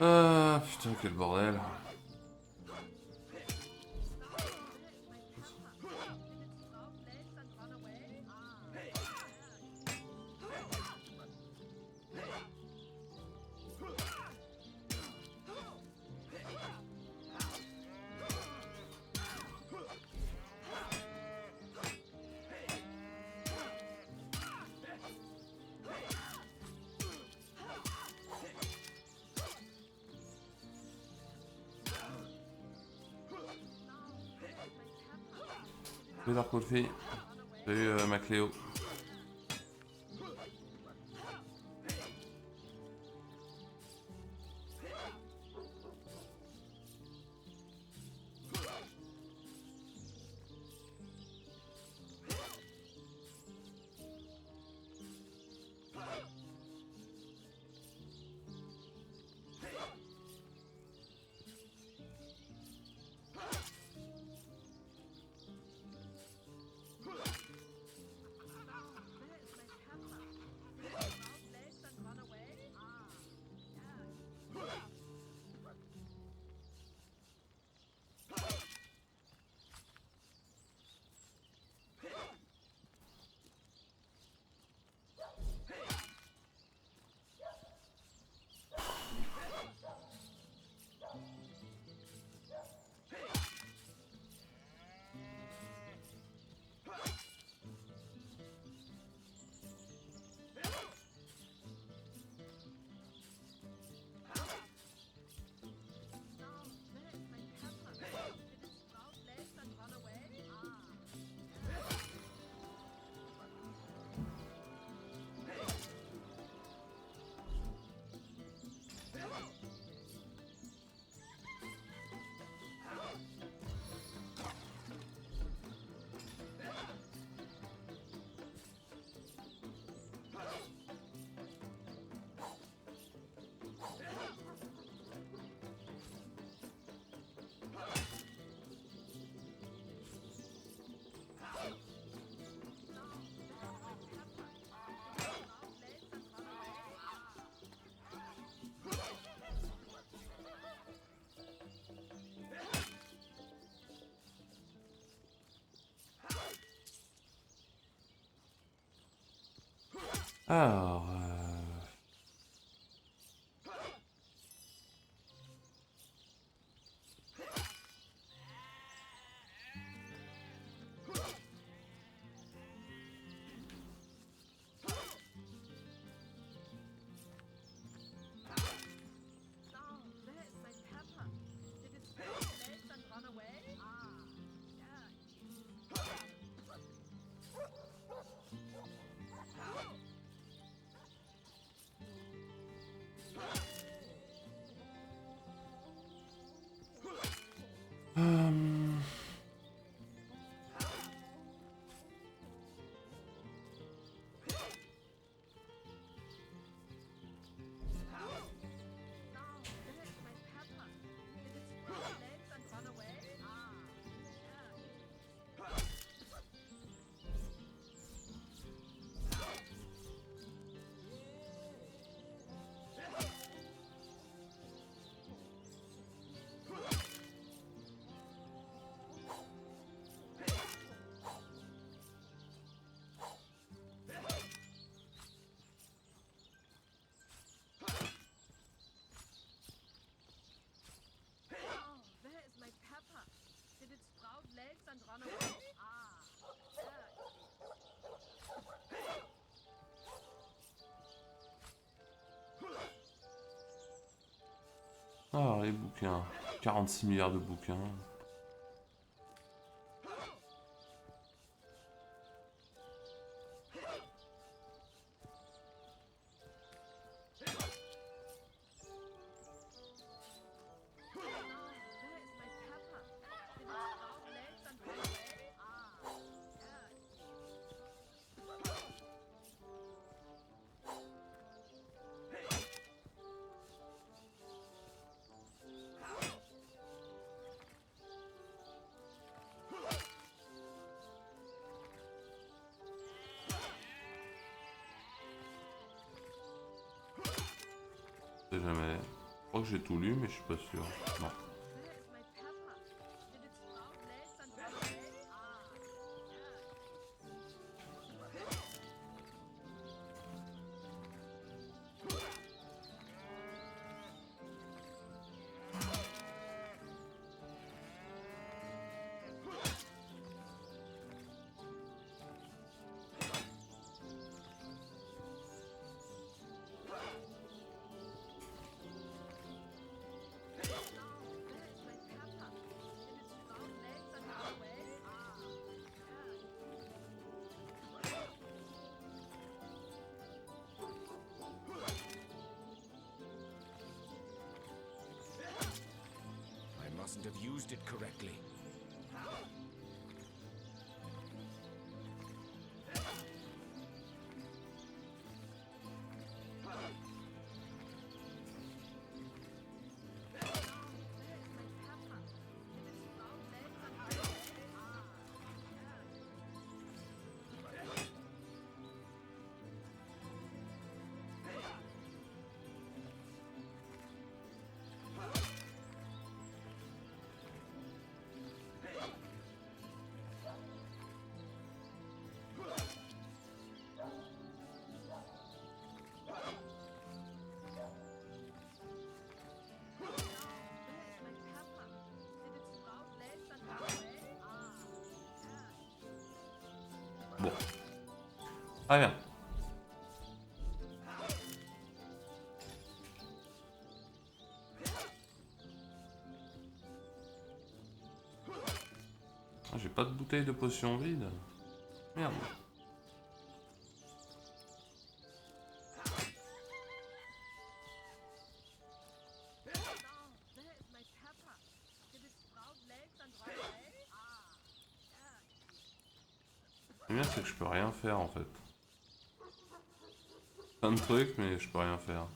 Ah, putain, quel bordel. Salut Darkolfi. Salut ma Cléo. Alors... Ah, les bouquins. 46 milliards de bouquins. Je sais jamais. Je crois que j'ai tout lu, mais je suis pas sûr. Non. I mustn't have used it correctly. Bon. Très bien. Ah, j'ai pas de bouteille de potion vide. Merde. Le bien c'est que je peux rien faire en fait. Plein de trucs mais je peux rien faire.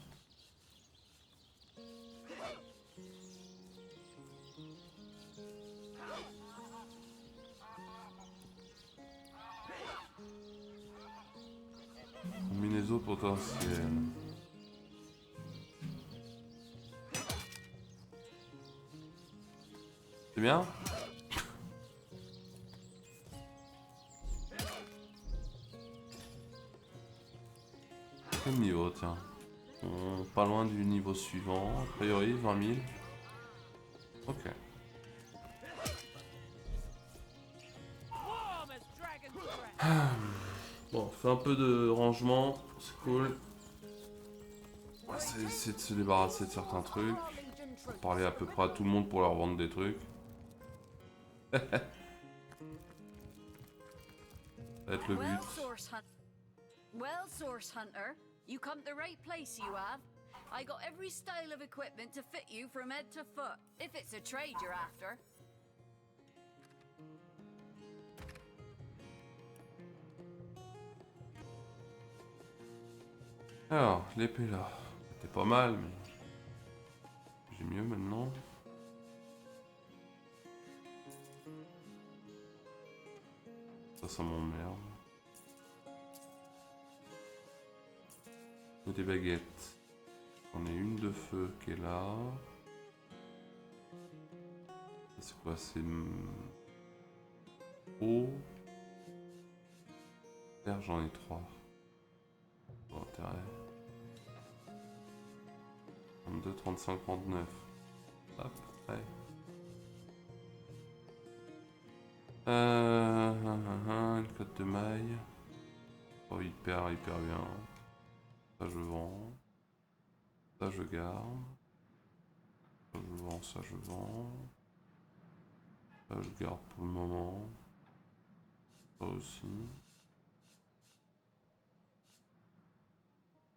Combinaison potentielle. C'est bien? Quel niveau, tiens? Pas loin du niveau suivant, a priori 20 000. Ok. Bon, on fait un peu de rangement, c'est cool. On va essayer de se débarrasser de certains trucs. On va parler à peu près à tout le monde pour leur vendre des trucs. Ça va être le but. Well, Source Hunter, you come to the right place, you have. I got every style of equipment to fit you from head to foot, if it's a trade you're after. Alors, l'épée là. C'était pas mal, mais... j'ai mieux maintenant. Ça m'emmerde. Des baguettes. On a une de feu qui est là. C'est quoi? C'est... eau. Terre, j'en ai 3. Bon, intérêt. 32, 35, 39. Hop, ouais. Une cote de maille. Oh, hyper bien. Ça je vends. Ça je garde. Je vends ça, je vends. Ça, je garde pour le moment. Ça aussi.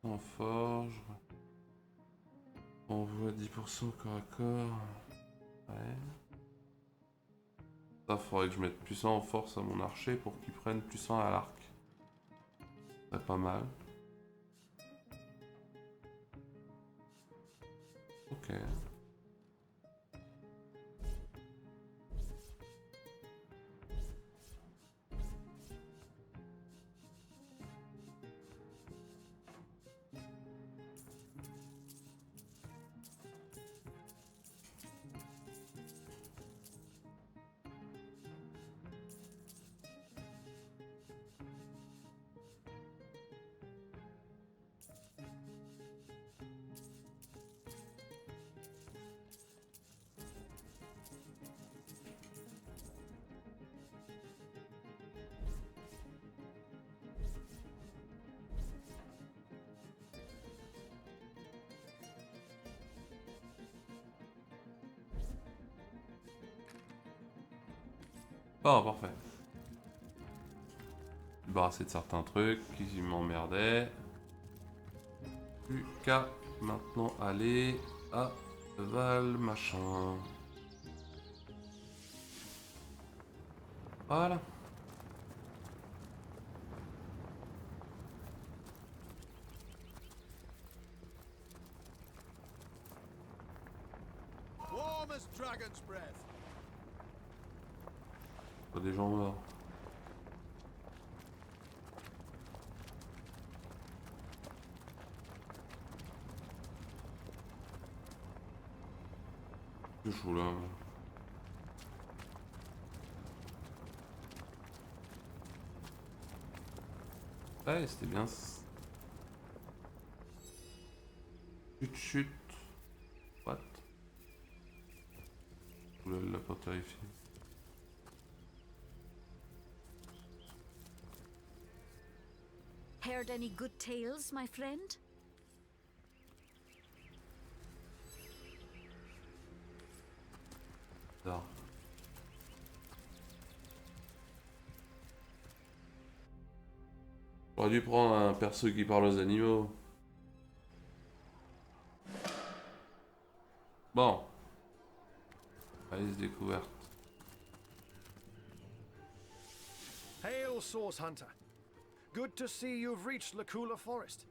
En forge. On voit 10% corps à corps. Ouais. Ça, faudrait que je mette plus 1 en force à mon archer pour qu'il prenne plus 1 à l'arc. C'est pas mal. Ok. Oh, parfait. Débarrasser de certains trucs qui m'emmerdaient. Plus qu'à maintenant aller à Val machin. Voilà. Warm as dragon's breath. Pas des gens morts. Je joue là. Ouais, c'était bien. Chut chut. What? Oula, elle l'a pas terrifié. Heard any good tales, my friend? Bizarre. J'aurais dû prendre un perso qui parle aux animaux. Bon. Allez, découverte. Hail, Source Hunter. Good to see you've reached Lacula Forest.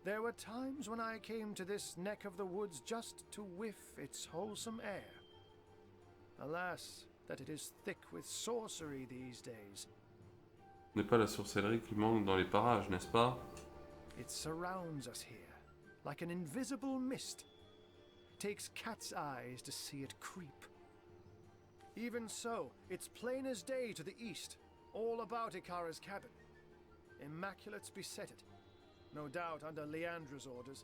There were times when I came to this neck of the woods just to whiff its wholesome air. Alas, that it is thick with sorcery these days. Ce n'est pas la sorcellerie qui manque dans les parages, n'est-ce pas? It surrounds us here, like an invisible mist. Takes cat's eyes to see it creep. Even so, it's plain as day to the east, all about Ikara's cabin. Immaculate's beset it, no doubt under Leandra's orders.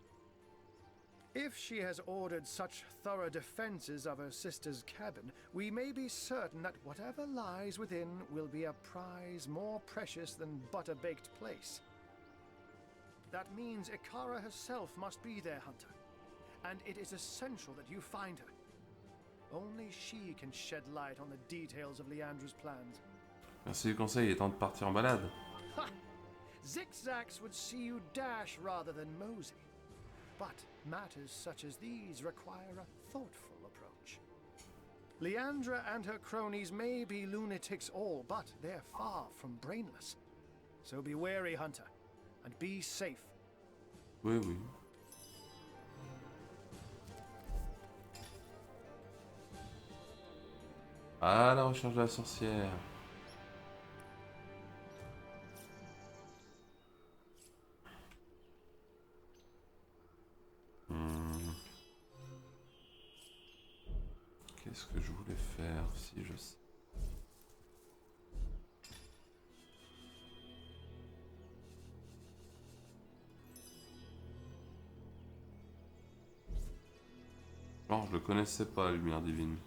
If she has ordered such thorough defenses of her sister's cabin, we may be certain that whatever lies within will be a prize more precious than butter-baked place. That means Ikara herself must be there, Hunter. And it is essential that you find her. Only she can shed light on the details of Leandra's plans. Merci du conseil, il est temps de partir en balade. Ha! Zigzags would see you dash rather than mosey. But matters such as these require a thoughtful approach. Leandra and her cronies may be lunatics all, but they're far from brainless. So be wary, Hunter, and be safe. Oui, oui. À la recherche de la sorcière. Qu'est-ce que je voulais faire si je sais? Genre, je le connaissais pas, Lumière Divine.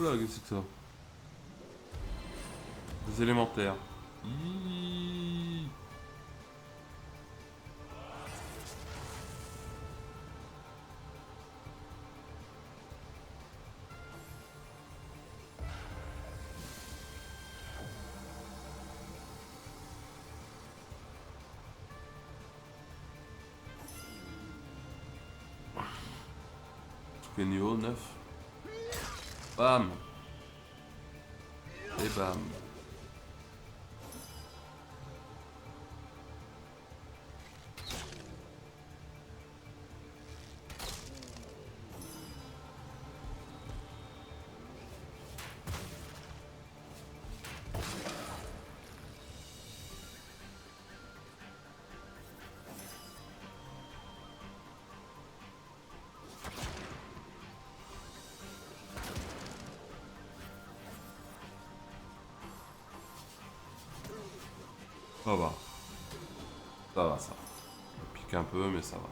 Oula, qu'est-ce que c'est que ça? Des élémentaires. Iiii. Quel niveau? 9. Bam. Et bam. Ça va. Ça va, ça. Ça pique un peu, mais ça va.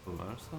Pas mal, ça.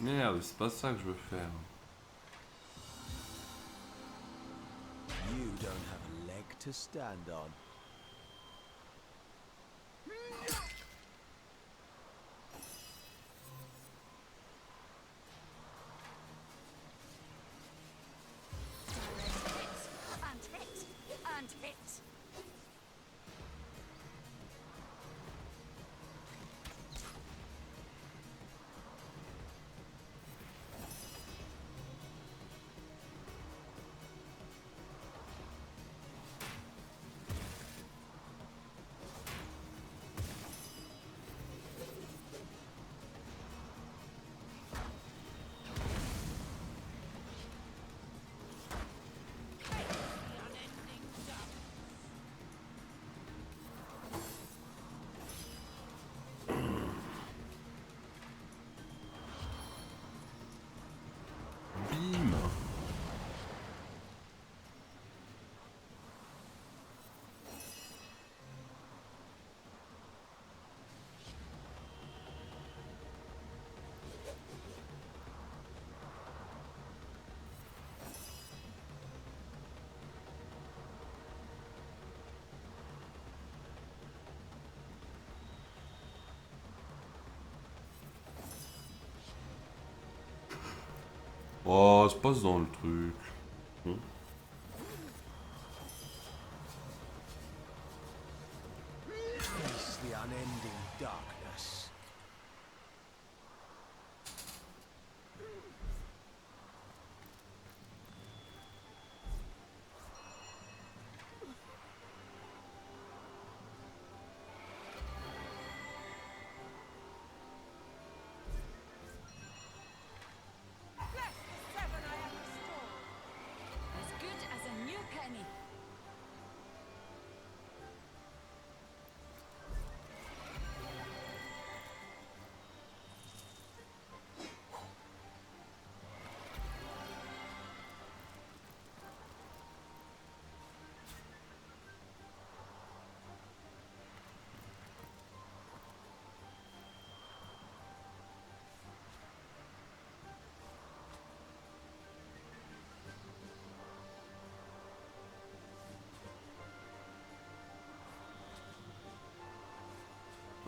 Merde, c'est pas ça que je veux faire. You don't have a leg to stand on. And hit! And hit! Bim. Oh, se passe dans le truc. Bon. Face the unending darkness.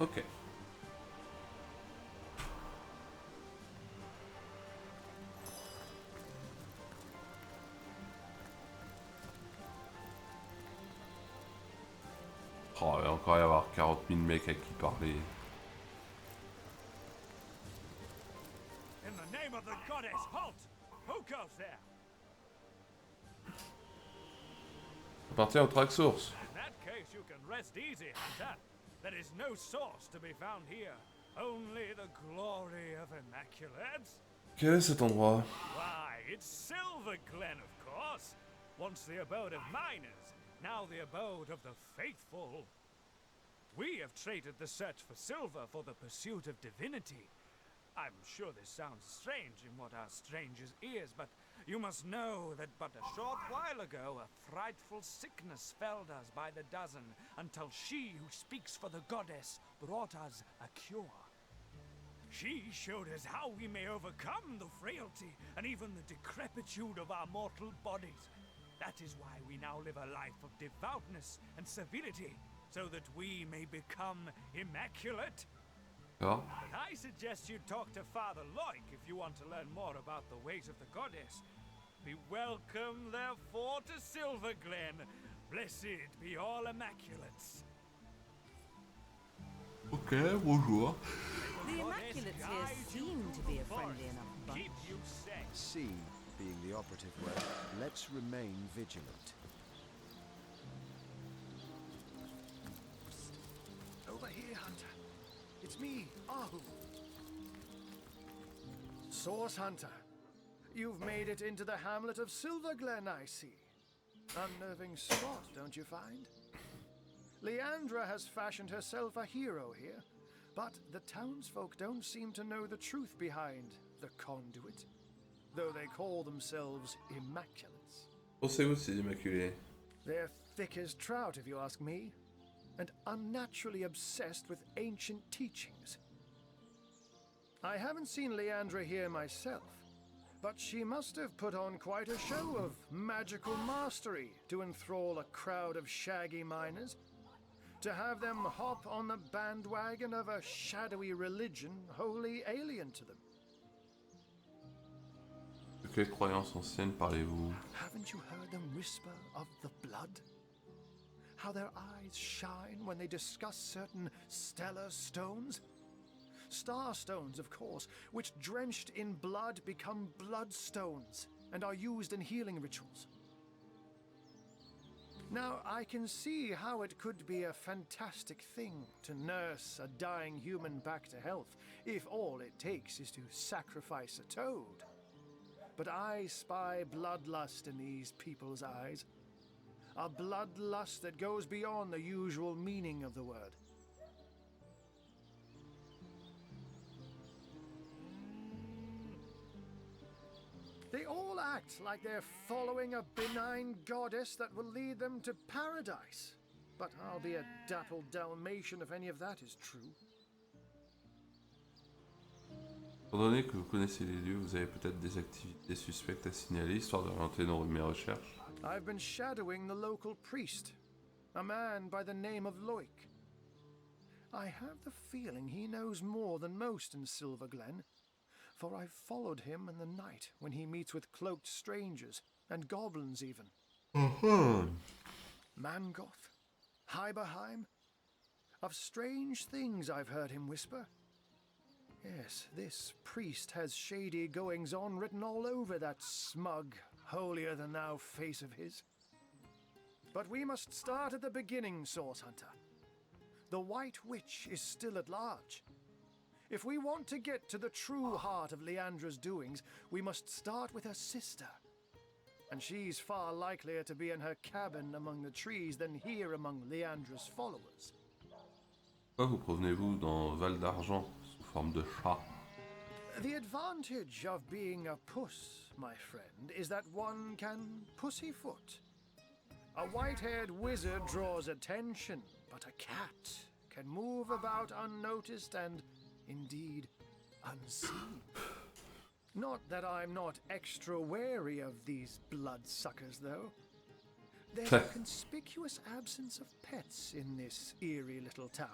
Ok. Oh, il va encore y avoir 40 000 mecs à qui parler. In the name of the goddess, halt! Who goes there? Appartient au track source. In that case, you can rest easy, Hunter. There is no source to be found here. Only the glory of Immaculates. Quel est cet endroit? Why, it's Silver Glen, of course. Once the abode of miners, now the abode of the faithful. We have traded the search for silver for the pursuit of divinity. I'm sure this sounds strange in what are strangers' ears, but you must know that but a short while ago a frightful sickness felled us by the dozen, until she who speaks for the goddess brought us a cure. She showed us how we may overcome the frailty and even the decrepitude of our mortal bodies. That is why we now live a life of devoutness and civility, so that we may become immaculate. Oh. But I suggest you talk to Father Loic if you want to learn more about the ways of the goddess. Be welcome, therefore, to Silver Glen. Blessed be all immaculates. Ok, bonjour. The Immaculates here seem to be a friendly enough bunch. Keep you safe. See being the operative word, let's remain vigilant. Over here, Hunter. It's me, Ahu. Source Hunter. You've made it into the hamlet of Silver Glen, I see. Unnerving spot, don't you find? Leandra has fashioned herself a hero here, but the townsfolk don't seem to know the truth behind the conduit, though they call themselves Immaculates. Pensez-vous ces immaculés? They're thick as trout, if you ask me, and unnaturally obsessed with ancient teachings. I haven't seen Leandra here myself, but she must have put on quite a show of magical mastery to enthrall a crowd of shaggy miners, to have them hop on the bandwagon of a shadowy religion wholly alien to them. De quelle croyance ancienne parlez-vous? Haven't you heard them whisper of the blood? How their eyes shine when they discuss certain stellar stones? Star stones, of course, which drenched in blood become bloodstones and are used in healing rituals. Now, I can see how it could be a fantastic thing to nurse a dying human back to health, if all it takes is to sacrifice a toad. But I spy bloodlust in these people's eyes. A bloodlust that goes beyond the usual meaning of the word. They all act like they're following a benign goddess that will lead them to paradise. But I'll be a dappled Dalmatian if any of that is true. Étant donné que vous connaissez les lieux, vous avez peut-être des activités suspectes à signaler, histoire d'orienter mes recherches. I've been shadowing the local priest, a man by the name of Loic. I have the feeling he knows more than most in Silver Glen, for I've followed him in the night when he meets with cloaked strangers, and goblins even. Mangoth, Hyberheim. Of strange things I've heard him whisper. Yes, this priest has shady goings-on written all over that smug, holier-than-thou face of his. But we must start at the beginning, Source Hunter. The White Witch is still at large. If we want to get to the true heart of Leandra's doings, we must start with her sister. And she's far likelier to be in her cabin among the trees than here among Leandra's followers. Pourquoi vous provenez-vous dans Val d'Argent sous forme de chat? The advantage of being a puss, my friend, is that one can pussyfoot. A white-haired wizard draws attention, but a cat can move about unnoticed and, indeed, unseen. Not that I'm not extra wary of these bloodsuckers, though. There's a conspicuous absence of pets in this eerie little town.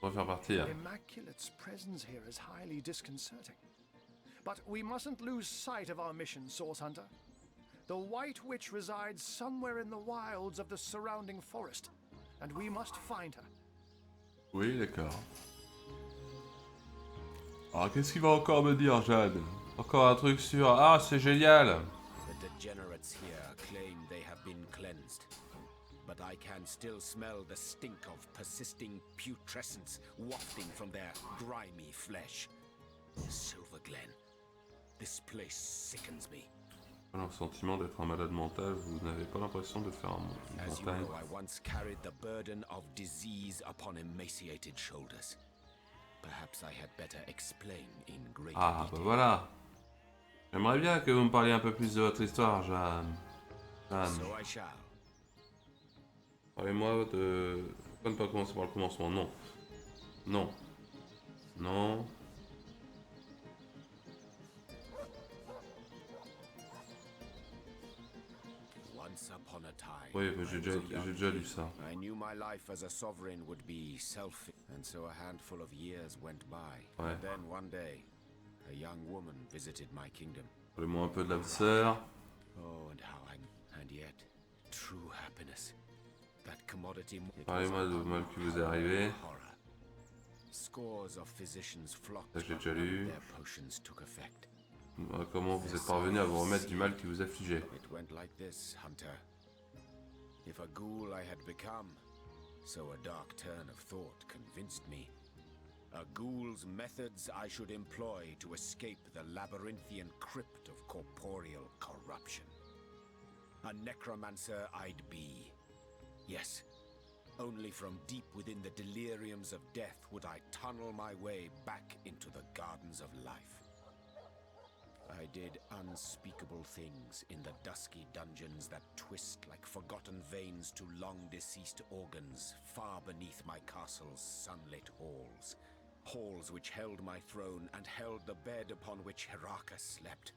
On va faire partir. Immaculate's presence here is highly disconcerting. But we mustn't lose sight of our mission, Source Hunter. The White Witch resides somewhere in the wilds of the surrounding forest, and we must find her. Oui, d'accord. Alors, qu'est-ce qu'il va encore me dire, Jeanne? Encore un truc sur... Ah, c'est génial! The degenerates here claim they have been cleansed. But I can still smell the stink of persisting putrescence wafting from their grimy flesh. Silver Glen. This place sickens me. Voilà, le sentiment d'être un malade mental, vous n'avez pas l'impression de faire une As you montagne. know, I once carried the burden of disease upon emaciated shoulders. Perhaps I had better explain in greater Ah, detail. bah voilà. J'aimerais bien que vous me parliez un peu plus de votre histoire, Jeanne. Jeanne, So I shall. parlez-moi de... Pourquoi ne pas commencer par le commencement? Non. Non. Non. Once upon a time, Oui, mais I j'ai was a young déjà lu king. ça. I knew my life as a sovereign would be selfish, and so a handful of years went by. Ouais. And then one day, a young woman visited my kingdom. Parlez-moi un peu de la sœur. Oh, and how and yet, true happiness. That commodity. It was Parlez-moi an du mal qui vous est unparalleled arrivé. horror. Scores of physicians flocked, Ça, j'ai but déjà none lu. of their potions took effect. Comment vous êtes parvenu à vous remettre du mal qui vous affligeait? It went like this, Hunter. If a ghoul I had become, so a dark turn of thought convinced me. A ghoul's methods I should employ to escape the labyrinthian crypt of corporeal corruption. A necromancer I'd be. Yes, only from deep within the deliriums of death would I tunnel my way back into the gardens of life. I did unspeakable things in the dusky dungeons that twist like forgotten veins to long-deceased organs far beneath my castle's sunlit halls. Halls which held my throne and held the bed upon which Heraka slept,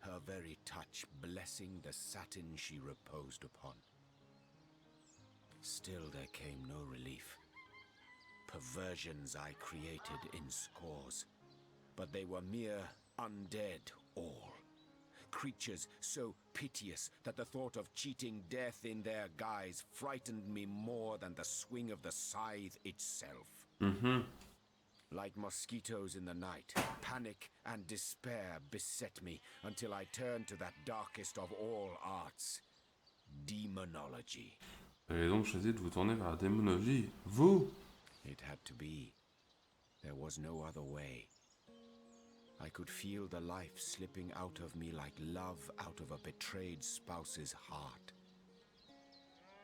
her very touch blessing the satin she reposed upon. Still there came no relief. Perversions I created in scores, but they were mere undead all. Creatures so piteous that the thought of cheating death in their guise frightened me more than the swing of the scythe itself. Like mosquitoes in the night, panic and despair beset me until I turned to that darkest of all arts, demonology. Vous avez donc choisi de vous tourner vers la démonologie. Vous? It had to be. There was no other way. I could feel the life slipping out of me like love out of a betrayed spouse's heart.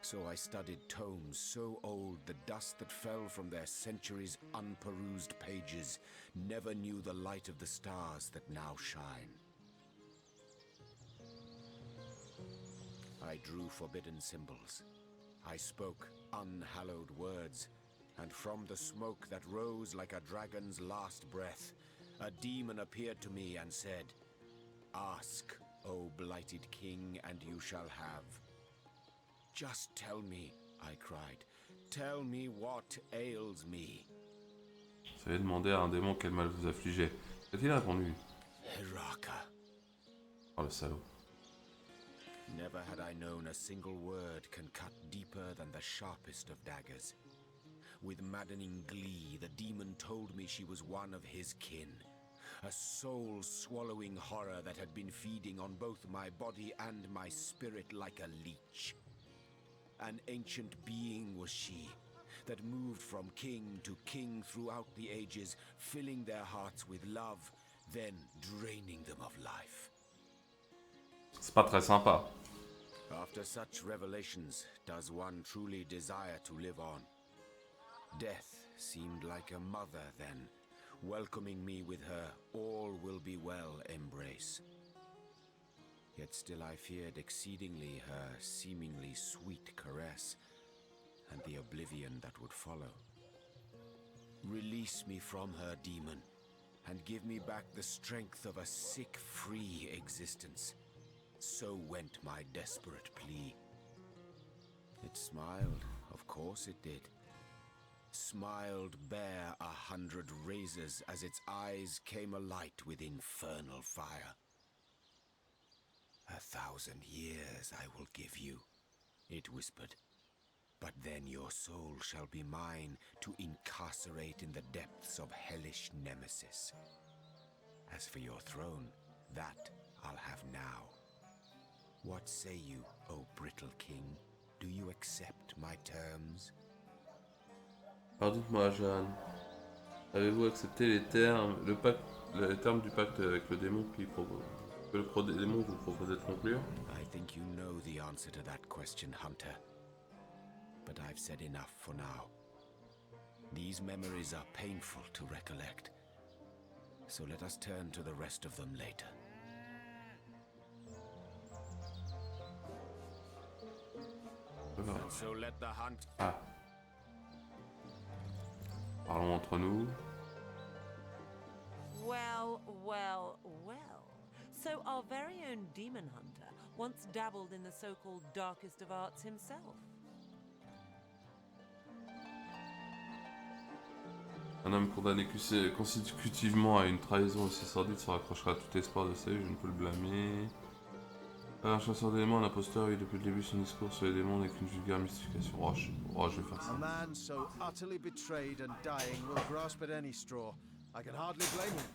So I studied tomes so old the dust that fell from their centuries' unperused pages never knew the light of the stars that now shine. I drew forbidden symbols. I spoke unhallowed words, and from the smoke that rose like a dragon's last breath, a demon appeared to me and said, "Ask, O blighted king, and you shall have." "Just tell me," I cried. "Tell me what ails me." Vous avez demandé à un démon quel mal vous affligeait. Qu'a-t-il répondu? Heraka. Oh le salaud. Never had I known a single word can cut deeper than the sharpest of daggers. With maddening glee, the demon told me she was one of his kin. A soul-swallowing horror that had been feeding on both my body and my spirit like a leech. An ancient being was she, that moved from king to king throughout the ages, filling their hearts with love, then draining them of life. C'est pas très sympa. After such revelations, does one truly desire to live on? Death seemed like a mother then, welcoming me with her all will be well embrace. Yet still I feared exceedingly her seemingly sweet caress, and the oblivion that would follow. Release me from her, demon, and give me back the strength of a sick, free existence. So went my desperate plea. It smiled, of course it did. smiled bare 100 razors as its eyes came alight with infernal fire. 1,000 years I will give you, it whispered. But then your soul shall be mine to incarcerate in the depths of hellish nemesis. As for your throne, that I'll have now. What say you, O brittle king? Do you accept my terms? Alors dites-moi, Jeanne, avez-vous accepté les termes, les termes du pacte avec le démon que le démon vous proposait de conclure? I think you know the answer to that question, Hunter. But I've said enough for now. These memories are painful to recollect. So let us turn to the rest of them later. And so let the hunt... Ah. Parlons entre nous. Well, well, well. So our very own demon hunter once dabbled in the so-called darkest of arts himself. Un homme condamné consécutivement à une trahison aussi sordide se raccrochera à tout espoir de salut, je ne peux le blâmer. Un chasseur d'éléments, un imposteur, et depuis le début son discours sur les démons n'est qu'une vulgaire mystification. Oh, je vais faire ça. A man so utterly betrayed and dying will grasp at any straw. I can hardly blame him.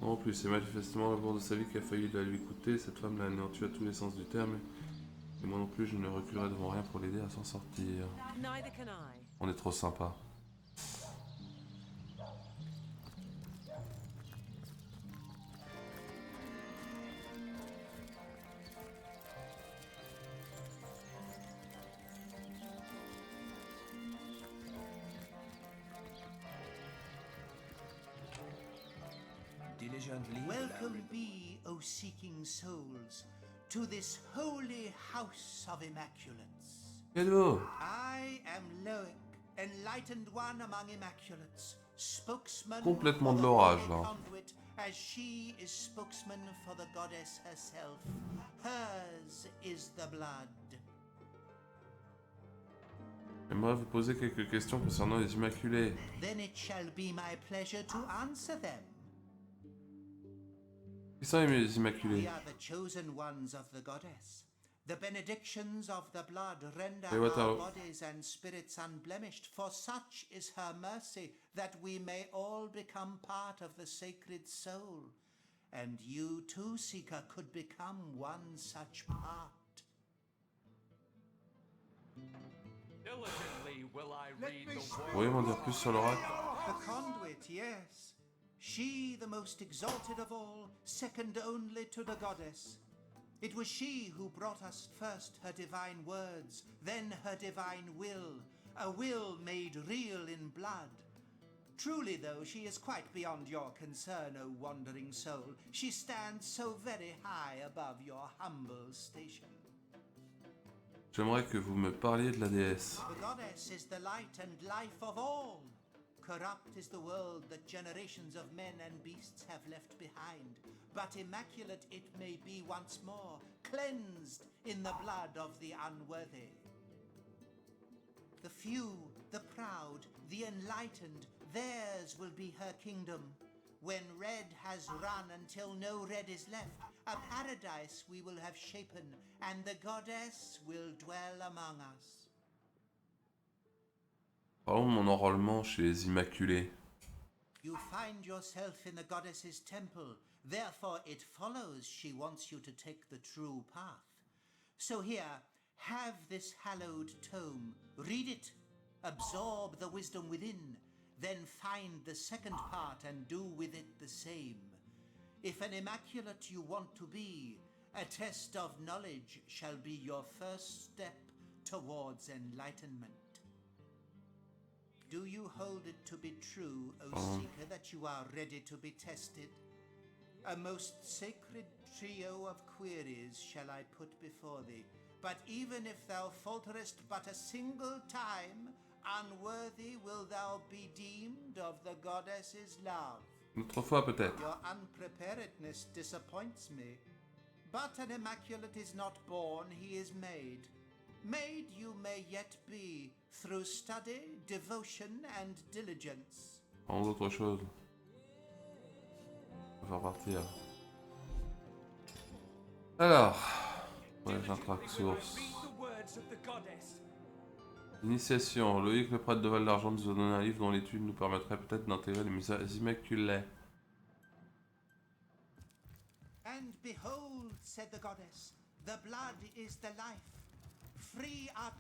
Non plus, c'est manifestement l'amour de sa vie qui a failli la lui coûter. Cette femme l'a anéanti à tous les sens du terme. Et moi non plus, je ne reculerai devant rien pour l'aider à s'en sortir. On est trop sympa. Welcome be, O seeking souls, to this holy house of immaculates. Hello. I am Loic, enlightened one among immaculates, spokesman Complètement for de the l'orage, holy là. conduit, as she is spokesman for the goddess herself. Hers is the blood. J'aimerais vous poser quelques questions concernant les Immaculés. Then it shall be my pleasure to answer them. Qui sont les Immaculés? We are the chosen ones of the goddess. The benedictions of the blood render Et what our are- bodies and spirits unblemished, for such is her mercy, that we may all become part of the sacred soul. And you too, Seeker, could become one such part. Diligently will I read the Vous word. pourriez m'en dire plus sur l'oracle? The conduit, yes. She, the most exalted of all, second only to the goddess. It was she who brought us first her divine words, then her divine will, a will made real in blood. Truly, though, she is quite beyond your concern, O wandering soul. She stands so very high above your humble station. J'aimerais que vous me parliez de la déesse. The goddess is the light and life of all. Corrupt is the world that generations of men and beasts have left behind, but immaculate it may be once more, cleansed in the blood of the unworthy. The few, the proud, the enlightened, theirs will be her kingdom. When red has run until no red is left, a paradise we will have shapen, and the goddess will dwell among us. Parlons de mon enrôlement chez les Immaculés. You find yourself in the goddess's temple, therefore it follows she wants you to take the true path. So here, have this hallowed tome, read it, absorb the wisdom within, then find the second part and do with it the same. If an immaculate you want to be, a test of knowledge shall be your first step towards enlightenment. Do you hold it to be true, O Seeker, that you are ready to be tested? A most sacred trio of queries shall I put before thee, but even if thou falterest but a single time, unworthy will thou be deemed of the goddess's love. Une autre fois peut-être. Your unpreparedness disappoints me, But an immaculate is not born, he is made. Made you may yet be, through study, devotion, and diligence. Parlons d'autre chose. On va partir. Alors, ouais, j'intraque source. Initiation. Loïc, le prêtre de Val d'Argent, nous a donné un livre dont l'étude nous permettrait peut-être d'intégrer les messages immaculés. And behold, said the goddess, the blood is the life. Free art